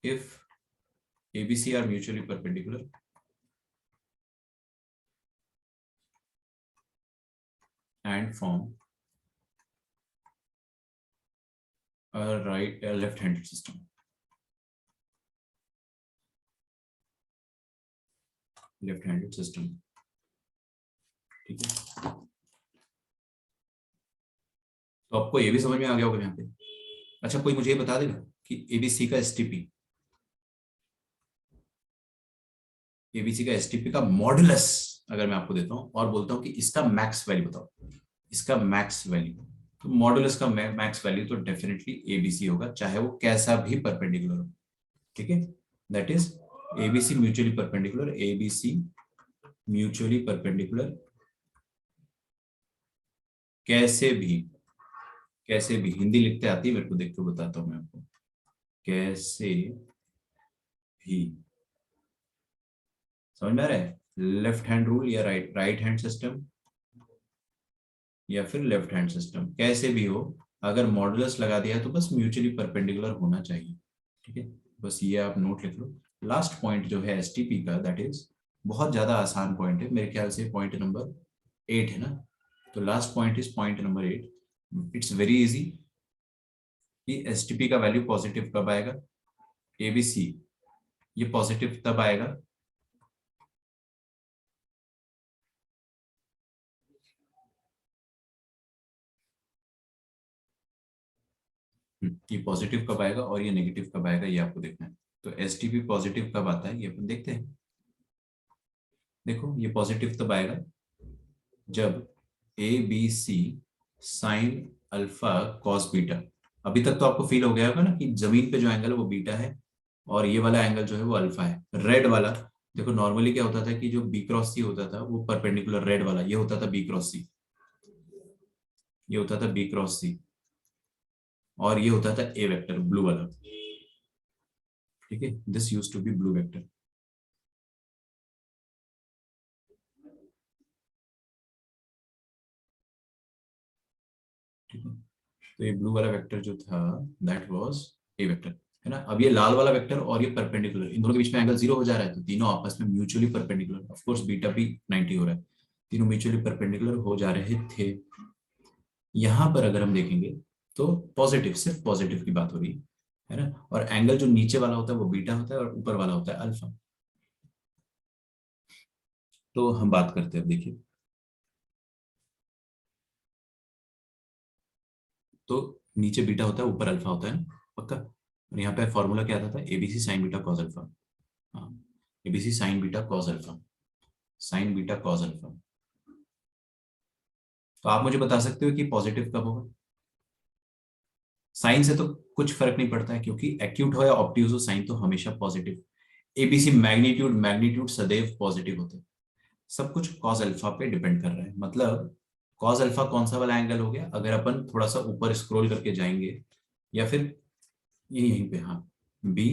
If ABC are mutually perpendicular and form a left-handed system. Left-handed system, ठीक है। तो आपको ये भी समझ में आ गया होगा यहाँ पे। अच्छा, कोई मुझे ये बता देगा कि एबीसी का एसटीपी का मॉडुलस अगर मैं आपको देता हूं और बोलता हूं कि इसका मैक्स वैल्यू बताओ, इसका मैक्स वैल्यू, तो मॉडुलस का मैक्स वैल्यू तो डेफिनेटली एबीसी होगा, चाहे वो कैसा भी परपेंडिकुलर हो, ठीक है। That is ABC mutually perpendicular, ABC mutually perpendicular कैसे भी, हिंदी लिखते आती है मेरे को, देख के बताता हूं मैं आपको, कैसे भी। समझ में आ रहा है? लेफ्ट हैंड रूल या राइट हैंड सिस्टम या फिर लेफ्ट हैंड सिस्टम, कैसे भी हो, अगर मॉडुलस लगा दिया तो बस म्यूचुअली परपेंडिकुलर होना चाहिए, ठीक है। बस ये आप नोट लिख लो। लास्ट पॉइंट जो है एसटीपी का, दैट इज बहुत ज्यादा आसान पॉइंट है, मेरे ख्याल से पॉइंट नंबर 8 है ना। तो last point is point number 8। It's very easy कि एसटीपी का वैल्यू पॉजिटिव कब आएगा, एबीसी ये पॉजिटिव तब आएगा ये पॉजिटिव कब आएगा और ये नेगेटिव कब आएगा, ये आपको देखना है। तो एसटीपी पॉजिटिव कब आता है ये अपन देखते हैं। देखो ये पॉजिटिव तब आएगा जब A B C sine alpha cos beta. अभी तक तो आपको फील हो गया होगा ना कि जमीन पे जो एंगल है वो बीटा है और ये वाला एंगल जो है वो अल्फा है। रेड वाला देखो, नॉर्मली क्या होता था कि जो बी क्रॉस सी होता था वो परपेंडिकुलर, रेड वाला ये होता था बी क्रॉस सी, ये होता था बी क्रॉस सी, और ये होता था ए वेक्टर, ब्लू वाला, ठीक है, this use to be blue vector. ठीक है, तो ये ब्लू वाला वेक्टर जो था दैट वाज ए वेक्टर, है ना। अब ये लाल वाला वेक्टर और ये परपेंडिकुलर, इन दोनों के बीच में एंगल 0 हो जा रहा है, तो तीनों आपस में mutually perpendicular, of course beta भी 90 हो रहा है, तीनों म्यूचुअली परपेंडिकुलर हो जा रहे थे। यहां पर अगर हम देखेंगे तो पॉजिटिव, सिर्फ पॉजिटिव की बात हो रही है ना, और एंगल जो नीचे वाला होता है वो बीटा होता है और ऊपर वाला होता है अल्फा। तो हम बात करते हैं, देखिए, तो नीचे बीटा होता है, ऊपर अल्फा होता है ना, पक्का। और यहाँ पे फॉर्मूला क्या आता था, ABC sine beta cos alpha. हाँ, ABC sine beta cos alpha, sine beta cos alpha. तो आप मुझे बता सकते हो कि पॉजिटिव कब होगा। साइन से तो कुछ फर्क नहीं पड़ता है, क्योंकि एक्यूट हो या ऑब्ट्यूज हो, साइन तो हमेशा पॉजिटिव। एबीसी मैग्नीट्यूड, मैग्नीट्यूड सदैव पॉजिटिव होते हैं। सब कुछ कॉस अल्फा पे डिपेंड कर रहा है, मतलब कॉस अल्फा कौन सा वाला एंगल हो गया, अगर अपन थोड़ा सा ऊपर स्क्रॉल करके जाएंगे, या फिर ये यहीं पे, हाँ, बी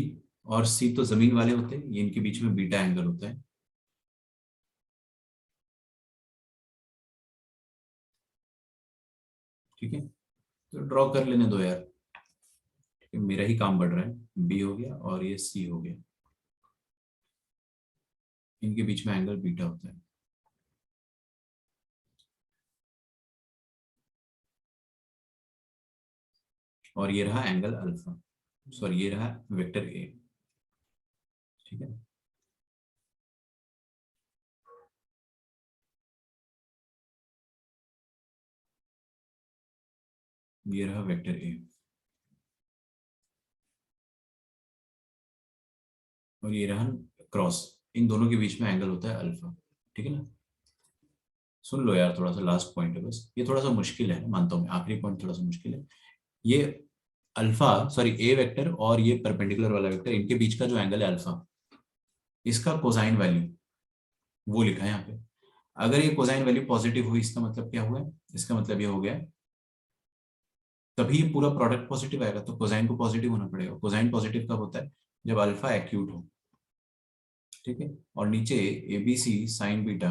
और सी तो जमीन वाले होते हैं, ये इनके बीच में बीटा एंगल होता है। ठीक है, तो ड्रॉ कर लेने दो यार, मेरा ही काम बढ़ रहा है। बी हो गया और ये सी हो गया, इनके बीच में एंगल बीटा होता है। और ये रहा एंगल अल्फा, सॉरी ये रहा वेक्टर ए। ठीक है, ये रहा वेक्टर ए और ये रहा क्रॉस, इन दोनों के बीच में एंगल होता है अल्फा। ठीक है ना, सुन लो यार, थोड़ा सा लास्ट पॉइंट है बस, ये थोड़ा सा मुश्किल है, मानता हूँ मैं, आखिरी पॉइंट थोड़ा सा मुश्किल है। ये अल्फा, सॉरी ए वेक्टर और ये परपेंडिकुलर वाला वेक्टर, इनके बीच का जो एंगल है अल्फा, इसका कोसाइन वैल्यू वो लिखा है यहाँ पे। अगर ये कोसाइन वैल्यू पॉजिटिव हुई, इसका मतलब क्या हुआ है, इसका मतलब ये हो गया, तभी ये पूरा प्रोडक्ट पॉजिटिव आएगा, तो कोसाइन को पॉजिटिव होना पड़ेगा। कोसाइन पॉजिटिव कब होता है, जब अल्फा एक्यूट हो। ठीक है, और नीचे ABC sine beta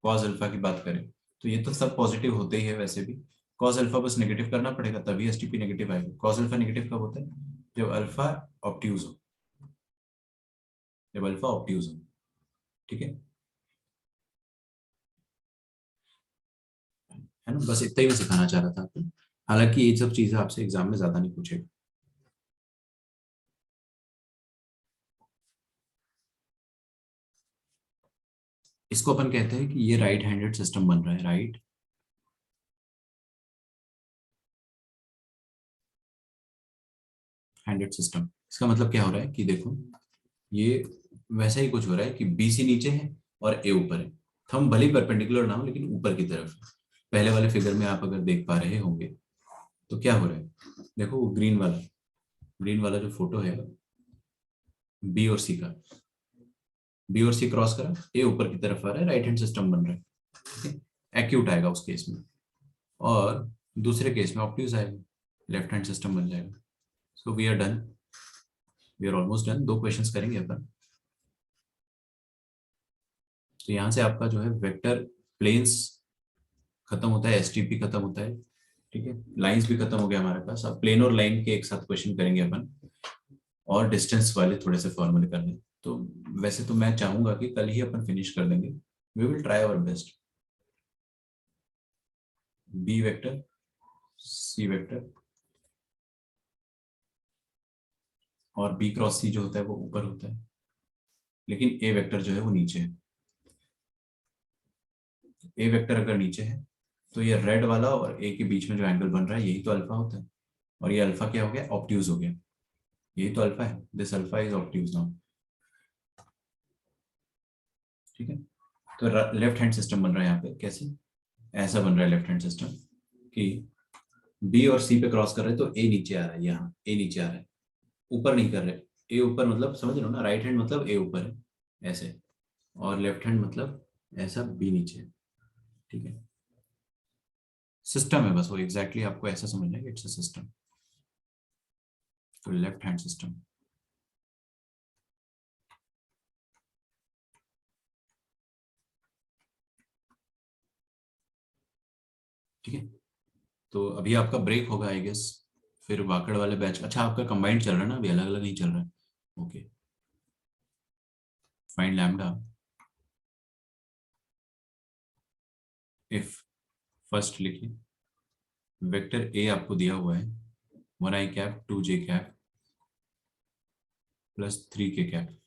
cos alpha की बात करें, तो ये तो सब पॉजिटिव होते ही है वैसे भी। कॉस अल्फा बस नेगेटिव करना पड़ेगा, तभी एसटीपी नेगेटिव आएगा। कॉस अल्फा नेगेटिव कब होता है, जब अल्फा ऑब्ट्यूज हो, जब अल्फा ऑब्ट्यूज हो। ठीक है ना, बस इतना ही मैं सिखाना चाह रहा था आपको। हालांकि ये सब चीजें आपसे एग्जाम में ज्यादा नहीं पूछेगा। इसको अपन कहते हैं कि ये राइट हैंडेड सिस्टम बन रहा है, राइट हैंडेड सिस्टम। इसका मतलब क्या हो रहा है कि देखो, ये वैसा ही कुछ हो रहा है कि बी सी नीचे है और ए ऊपर है, थंब भले ही परपेंडिकुलर ना हो लेकिन ऊपर की तरफ है। पहले वाले फिगर में आप अगर देख पा रहे होंगे तो क्या हो रहा है, देखो वो ग्रीन वाला जो फोटो है, बी और सी का, बी और सी क्रॉस करा, ए ऊपर की तरफ आ रहा है, राइट हैंड सिस्टम बन रहा है। ठीक है, एक्यूट आएगा उस केस में, और दूसरे केस में ऑब्ट्यूज आएगा, लेफ्ट हैंड सिस्टम बन जाएगा। So we are done, we are almost done. दो क्वेश्चंस करेंगे अपन। तो यहाँ से आपका जो है वेक्टर प्लेन्स खत्म होता है, एसटीपी खत्म होता है। ठीक है, लाइंस भी खत्म हो गया हमारे पास। अब प्लेन और लाइन के एक साथ क्वेश्चन करेंगे अपन, और डिस्टेंस वाले थोड़े से फॉर्मूले करने। तो वैसे तो मैं चाहूंगा कि कल ही अपन फिनिश कर देंगे, we will try our best. B vector, C vector, और बी क्रॉस सी जो होता है वो ऊपर होता है, लेकिन ए वेक्टर जो है वो नीचे है। ए वेक्टर अगर नीचे है तो ये रेड वाला और ए के बीच में जो एंगल बन रहा है यही तो अल्फा होता है, और ये अल्फा क्या हो गया, ऑब्ट्यूज हो गया। यही तो अल्फा है, this alpha is obtuse now. ठीक है, तो लेफ्ट हैंड सिस्टम बन रहा है यहाँ पे, कैसे, ऐसा बन रहा है लेफ्ट हैंड सिस्टम कि बी और सी पे क्रॉस कर रहे हैं तो ए नीचे आ रहा है, यहाँ ए नीचे आ रहा है, ऊपर नहीं कर रहे। ए ऊपर मतलब समझ रहे हो ना, राइट हैंड मतलब ए ऊपर है ऐसे, और लेफ्ट हैंड मतलब ऐसा बी नीचे है। ठीक है, सिस्टम है बस वो, एग्जैक्टली आपको ऐसा समझना है कि इट्स अ सिस्टम। तो लेफ्ट हैंड सिस्टम। ठीक है, तो अभी आपका ब्रेक होगा आई गेस, फिर वाकड़ वाले बैच। अच्छा आपका कंबाइंड चल रहा है ना, अभी अलग अलग नहीं चल रहा है। Okay, find lambda if, first लिखिए वेक्टर ए आपको दिया हुआ है 1 i cap 2 j cap plus 3 k cap.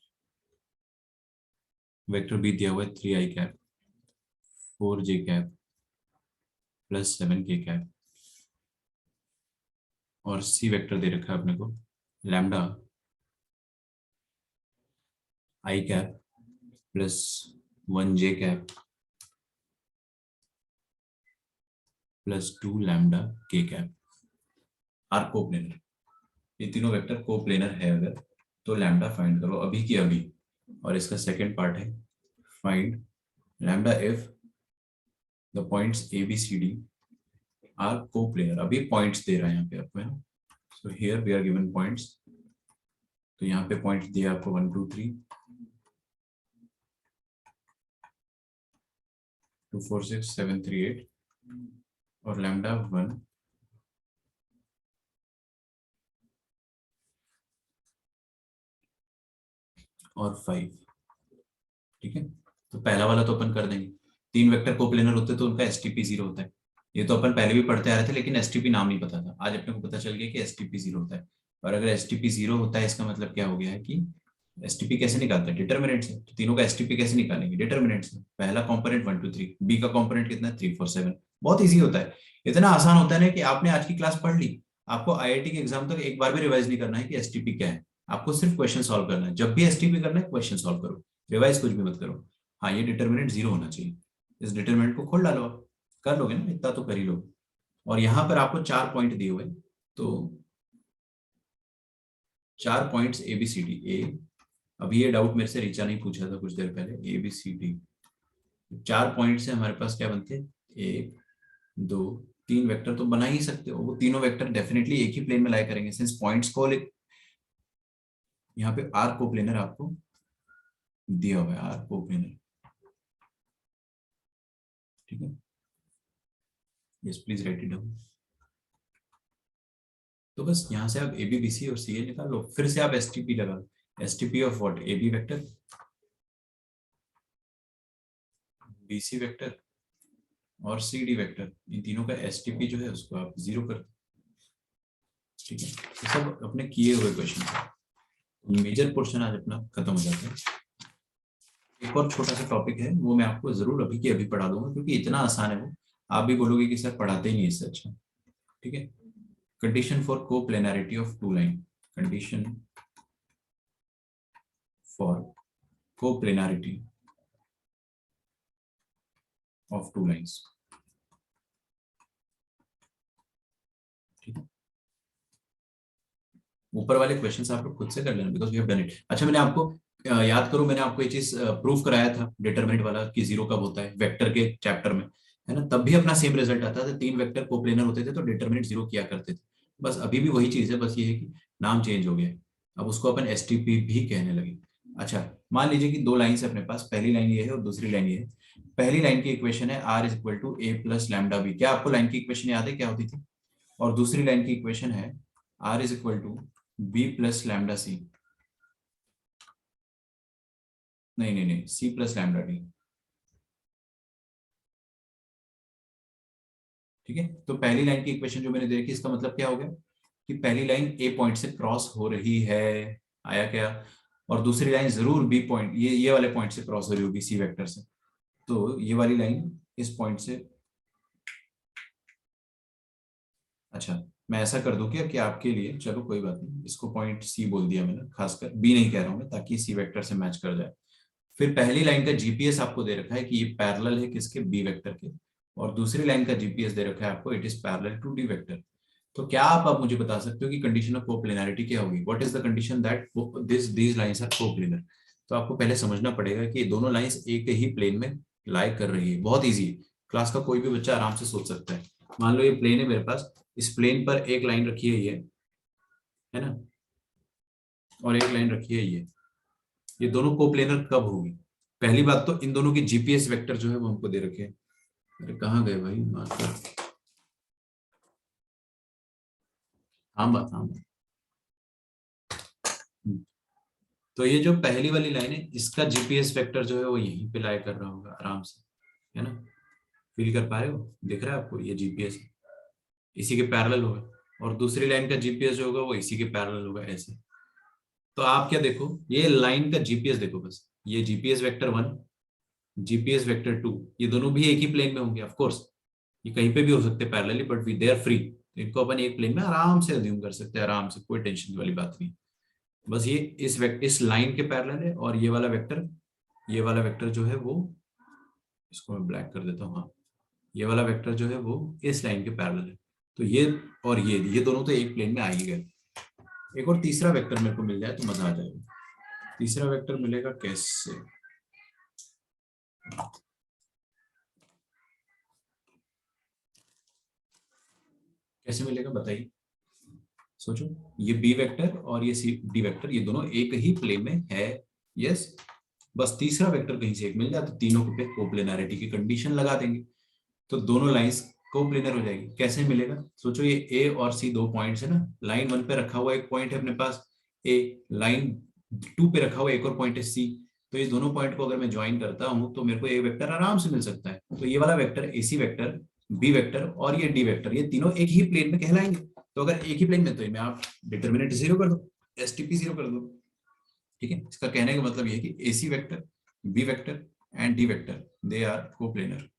Vector B दिया हुआ है 3 i cap 4 j cap plus 7 k cap. और सी वेक्टर दे रखा है अपने को lambda i cap plus 1 j cap plus 2 lambda k cap. Are coplanar, ये तीनों वेक्टर कोप्लेनर है अगर, तो लैम्डा फाइंड करो अभी की अभी। और इसका सेकंड पार्ट है find lambda if the points A B C D are coplanar. अभी पॉइंट्स दे रहा है यहाँ पे आपको, है ना। So here we are given points, तो यहाँ पे पॉइंट्स दिया आपको 1 2 3 2 4 6 7 3 8 और लैम्डा 1 और 5। ठीक है, तो पहला वाला तो अपन कर देंगे। तीन वेक्टर कोप्लेनर होते तो उनका एसटीपी 0 होता है। ये तो अपन पहले भी पढ़ते आ रहे थे, लेकिन एसटीपी नाम नहीं पता था। आज अपने को पता चल गया कि एसटीपी 0 होता है। और अगर एसटीपी 0 होता है इसका मतलब क्या हो गया है कि एसटीपी कैसे निकालता है, डिटर्मिनेंट से। तो तीनों का एसटीपी कैसे निकालेंगे, डिटर्मिनेंट से। पहला कंपोनेंट 1 2 3, बी का कंपोनेंट कितना है 3 4 7। बहुत इजी होता है, इतना आसान होता है ना कि आपने आज की क्लास पढ़ ली, आपको आईआईटी के एग्जाम तक एक बार भी रिवाइज नहीं करना है कि एसटीपी क्या है। आपको सिर्फ क्वेश्चन सॉल्व करना है, जब भी एसटीपी करना है क्वेश्चन सॉल्व करो, रिवाइज कुछ भी मत करो। हाँ, ये डिटर्मिनेंट 0 होना चाहिए। इस डिटर्मिनेंट को खोल डालो, आप कर लोगे ना, इतना तो कर ही लो। और यहाँ पर आपको 4 पॉइंट दिए हुए, तो 4 points A B C D. A, अभी ये डाउट मेरे से रीचा नहीं पूछा था कुछ देर पहले, A B C D 4 point से हमारे पास क्या बनते हैं, 1 2 3 वेक्टर तो बना ही सकते हो। वो तीनों वेक्टर डेफिनेटली एक ही प्लेन में लाई करेंगे, सिंस पॉइंट्स को यहाँ पे आर कोप्लेनर आपको दिया हुआ है, आर कोप्लेनर। ठीक है, yes please write it down. तो बस यहाँ से आप ए बी बी सी और सी ए निकाल लो, फिर से आप एस टी पी लगा लो। S T P of what, A B vector B C vector और सी डी वेक्टर, इन तीनों का एस टी पी जो है उसको आप 0 कर दो। ठीक है, तो सब अपने किए हुए क्वेश्चन, मेजर पोर्शन आज अपना खत्म हो जाता है। एक और छोटा सा टॉपिक है, वो मैं आपको जरूर अभी के अभी पढ़ा दूंगा, क्योंकि इतना आसान है वो, आप भी बोलोगे कि सर पढ़ाते ही नहीं इससे अच्छा। ठीक है, condition for coplanarity of two line, condition for coplanarity of two lines. ठीक है, ऊपर वाले क्वेश्चंस आप लोग खुद से कर लेना, because we have done it. अच्छा, मैंने आपको याद करो, मैंने आपको ये चीज प्रूफ कराया था डिटरमिनेंट वाला कि 0 कब होता है वेक्टर के चैप्टर में, है ना। तब भी अपना सेम रिजल्ट आता था, 3 वेक्टर कोप्लेनर होते थे तो डिटरमिनेंट 0 किया करते थे। बस अभी भी वही चीज है, बस ये है कि नाम चेंज हो गया, अब उसको अपन एसटीपी भी कहने लगे। अच्छा, मान लीजिए कि दो लाइन है अपने पास, पहली लाइन ये है और दूसरी लाइन ये है। पहली लाइन की इक्वेशन है R is equal to A plus lambda B. क्या आपको लाइन की इक्वेशन याद है क्या होती थी? और दूसरी लाइन की इक्वेशन है R is equal to B plus lambda C. नहीं नहीं नहीं, सी प्लस लैम्डा डी। ठीक है, तो पहली लाइन की इक्वेशन जो मैंने दे रखी, इसका मतलब क्या हो गया कि पहली लाइन ए पॉइंट से क्रॉस हो रही है, आया क्या? और दूसरी लाइन जरूर बी पॉइंट, ये वाले पॉइंट से क्रॉस हो रही होगी सी वेक्टर से। तो ये वाली लाइन इस पॉइंट से, अच्छा मैं ऐसा कर दूं क्या कि आपके लिए, चलो कोई बात नहीं, इसको पॉइंट सी बोल दिया मैंने, खासकर बी नहीं कह रहा हूं मैं, ताकि सी वेक्टर से मैच कर जाए। फिर पहली लाइन का जीपीएस आपको दे रखा है कि ये पैरेलल है किसके, बी वेक्टर के। और दूसरी लाइन का जीपीएस दे रखा है आपको, it is parallel to D vector. तो क्या आप मुझे बता सकते हो कि कंडीशन ऑफ कोप्लेनरिटी क्या होगी? What is the condition that these lines are coplanar? तो आपको पहले समझना पड़ेगा कि ये दोनों लाइंस एक ही प्लेन में लाई कर रही है। बहुत ईजी है, क्लास का कोई भी बच्चा आराम से सोच सकता है। मान लो ये प्लेन है मेरे पास, इस प्लेन पर एक लाइन रखी है ये, है ना, और एक लाइन रखी है ये दोनों कोप्लेनर कब होगी? पहली बात तो इन दोनों की जीपीएस वेक्टर जो है वो हमको दे रखे हैं। अरे कहाँ गए भाई मास्टर? हाँ बात, हाँ बात। तो ये जो पहली वाली लाइन है इसका जीपीएस वेक्टर जो है वो यहीं पे लाई कर रहा होगा आराम से, है ना? फील कर पा रहे हो? दिख रहा है आपको? ये जीपीएस इसी के पैरेलल होगा, और दूसरी लाइन का जीपीएस जो होगा वो इसी के पैरेलल होगा, ऐसे। तो आप क्या देखो, ये लाइन का जीपीएस देखो बस, ये जीपीएस वेक्टर 1, जीपीएस वेक्टर 2, ये दोनों भी एक ही प्लेन में होंगे। ऑफ कोर्स ये कहीं पे भी हो सकते हैं parallelly, but we they are free, तो इनको अपन एक प्लेन में आराम से अज्यूम कर सकते हैं, आराम से, कोई टेंशन की वाली बात नहीं। बस ये इस लाइन के पैरेलल है, और ये वाला वेक्टर जो है वो, इसको मैं ब्लैक कर देता हूँ, हाँ, ये वाला वेक्टर जो है वो इस लाइन के पैरेलल है। तो ये और ये दोनों तो एक प्लेन में आ ही गए। एक और तीसरा वेक्टर मेरे को मिल जाए तो मजा आ जाएगा। तीसरा वेक्टर मिलेगा कैसे? कैसे मिलेगा बताइए, सोचो। ये बी वेक्टर और ये सी डी वेक्टर, ये दोनों एक ही प्लेन में है, यस। बस तीसरा वेक्टर कहीं से एक मिल जाए तो तीनों पे कोप्लेनैरिटी की कंडीशन लगा देंगे, तो दोनों लाइंस कोप्लेनर हो जाएगी। कैसे मिलेगा सोचो, ये ए और सी दो पॉइंट्स है ना, लाइन 1 पे रखा हुआ एक पॉइंट है अपने पास ए, लाइन 2 पे रखा हुआ एक और पॉइंट है सी, तो ये दोनों पॉइंट को अगर मैं ज्वाइन करता हूं तो मेरे को ए वेक्टर आराम से मिल सकता है। तो ये वाला vector A C vector, B vector और ये डी वेक्टर, ये तीनों एक ही प्लेन में कहलाएंगे। तो अगर एक ही प्लेन में, तो इनमें आप डिटर्मिनेंट जीरो कर दो, एसटीपी जीरो कर दो। ठीक है, इसका कहने का मतलब ये है कि A C vector, B vector and D vector, they are coplanar,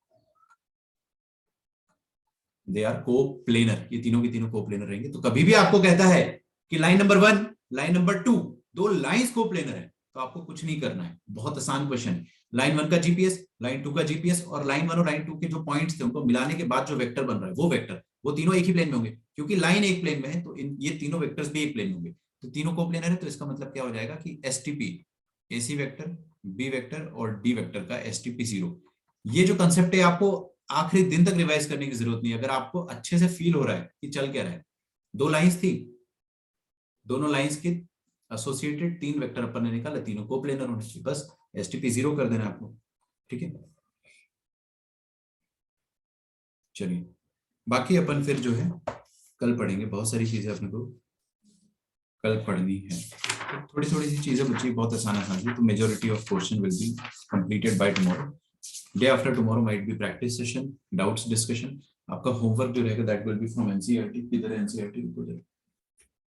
they are coplanar, ये तीनों के तीनों कोप्लेनर रहेंगे। तो कभी भी आपको कहता है कि लाइन नंबर 1, लाइन नंबर 2, दो लाइंस कोप्लेनर है, तो आपको कुछ नहीं करना है, बहुत आसान क्वेश्चन है। लाइन 1 का जीपीएस, लाइन 2 का जीपीएस, और लाइन 1 और लाइन 2 के जो पॉइंट्स थे उनको मिलाने के बाद जो वेक्टर बन रहा है वो वेक्टर, वो तीनों एक ही प्लेन में होंगे, क्योंकि लाइन एक प्लेन में है तो ये तीनों वेक्टर्स भी एक प्लेन में होंगे। तो तीनों कोप्लेनर है, तो इसका मतलब क्या हो जाएगा कि STP, AC vector, B vector और डी वेक्टर का एसटीपी जीरो। ये जो कंसेप्ट है आपको आखिरी दिन तक रिवाइज करने की जरूरत नहीं है, अगर आपको अच्छे से फील हो रहा है कि चल क्या रहा है। दो लाइंस थी, दोनों लाइंस के एसोसिएटेड तीन वेक्टर अपन ने निकाले, तीनों कोप्लेनर होने चाहिए, बस एसटीपी जीरो कर देना आपको। ठीक है, चलिए बाकी अपन फिर जो है कल पढ़ेंगे, बहुत सारी चीजें अपने को कल पढ़नी है, तो थोड़ी थोड़ी सी चीजें बची, बहुत आसान आसान सी, तो majority of question will be completed by tomorrow. Day after tomorrow might be practice session, doubts discussion. आपका होमवर्क जो रहेगा that will B from NCERT. किधर है एनसीईआरटी?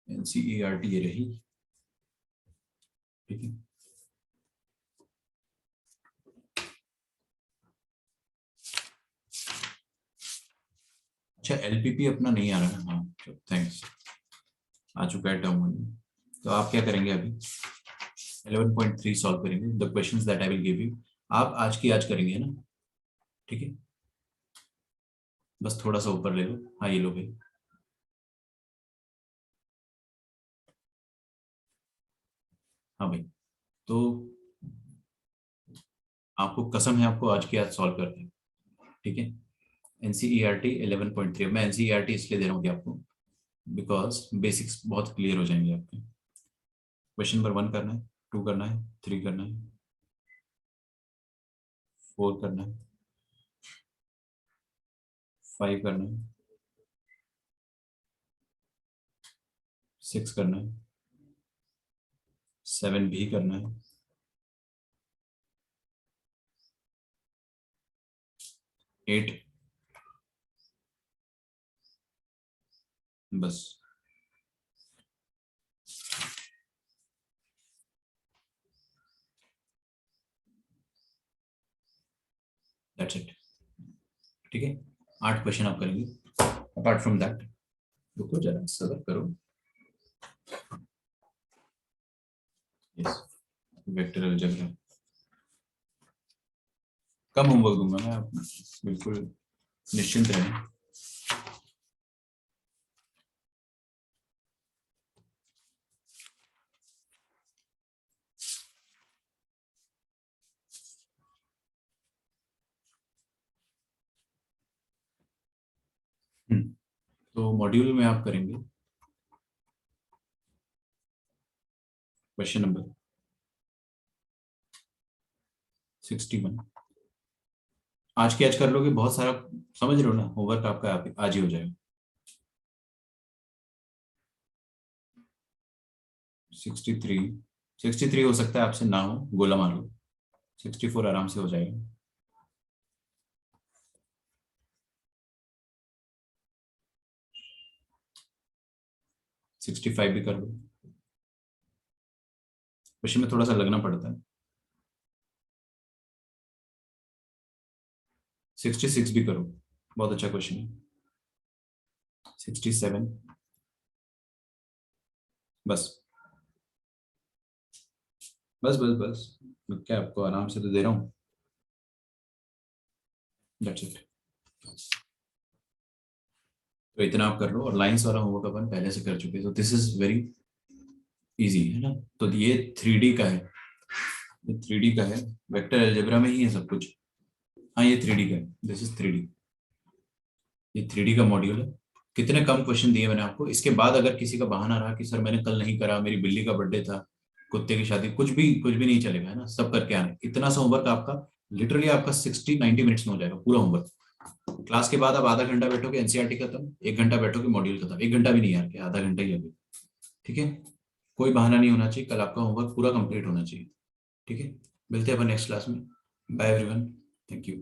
एनसीईआरटी ये रही। ठीक है, अच्छा एलपीपी अपना नहीं आ रहा है, हाँ थैंक्स, आ चुका है टर्म 1। तो आप क्या करेंगे अभी? 11.3 सॉल्व करेंगे, the questions that I will give you. आप आज की आज करेंगे, है ना? ठीक है, बस थोड़ा सा ऊपर ले लो, हाँ ये लो भाई। हाँ भाई, तो आपको कसम है, आपको आज की आज सॉल्व करते हैं। ठीक है, एनसीईआरटी 11.3, मैं एनसीईआरटी इसलिए दे रहा हूँ कि आपको, बिकॉज बेसिक्स बहुत क्लियर हो जाएंगे आपके। क्वेश्चन नंबर 1 करना है, 2 करना है, 3 करना है, 4 करना है, 5 करना है, 6 करना है, 7 भी करना है, 8, बस। That's it. ठीक है, 8 क्वेश्चन आप करेंगे। अपार्ट फ्रॉम दैट, रुको जरा सबर करो। यस, वेक्टर अलजेब्रा कम होमवर्क दूंगा मैं, आप बिल्कुल निश्चिंत रहें। तो मॉड्यूल में आप करेंगे क्वेश्चन नंबर 61। आज के आज कर लोगे, बहुत सारा समझ रहे हो ना, होमवर्क आपका आज ही हो जाएगा। 63 हो सकता है आपसे ना हो, गोला मार लो। 64 आराम से हो जाएगा। सिक्सटी फाइव भी कर लो, क्वेश्चन में थोड़ा सा लगना पड़ता है। 66 भी करो, बहुत अच्छा क्वेश्चन है। 67, बस बस बस बस, मैं क्या आपको आराम से तो दे रहा हूँ। That's it। तो इतना आप कर लो, और लाइंस वाला होमवर्क अपन पहले से कर चुके, तो दिस इज वेरी इजी, है ना। तो ये 3D का है, ये 3D का है, वेक्टर अलजेब्रा में ही है सब कुछ। हाँ ये 3D का है, दिस इज 3D। ये 3D का मॉड्यूल है। कितने कम क्वेश्चन दिए मैंने आपको। इसके बाद अगर किसी का बहाना रहा कि सर मैंने कल नहीं करा, मेरी बिल्ली का बर्थडे था, कुत्ते की शादी, कुछ भी नहीं चलेगा, है ना। सब करके आना। इतना सा होमवर्क आपका लिटरली आपका 60-90 मिनट्स में हो जाएगा पूरा होमवर्क। क्लास के बाद आप आधा घंटा बैठोगे, एनसीईआरटी खत्म, 1 घंटा बैठोगे, मॉड्यूल खत्म। 1 घंटा भी नहीं यार, क्या आधा घंटा ही अभी। ठीक है, कोई बहाना नहीं होना चाहिए, कल आपका होमवर्क पूरा कंप्लीट होना चाहिए। ठीक है, मिलते हैं अपन नेक्स्ट क्लास में। Bye everyone, thank you.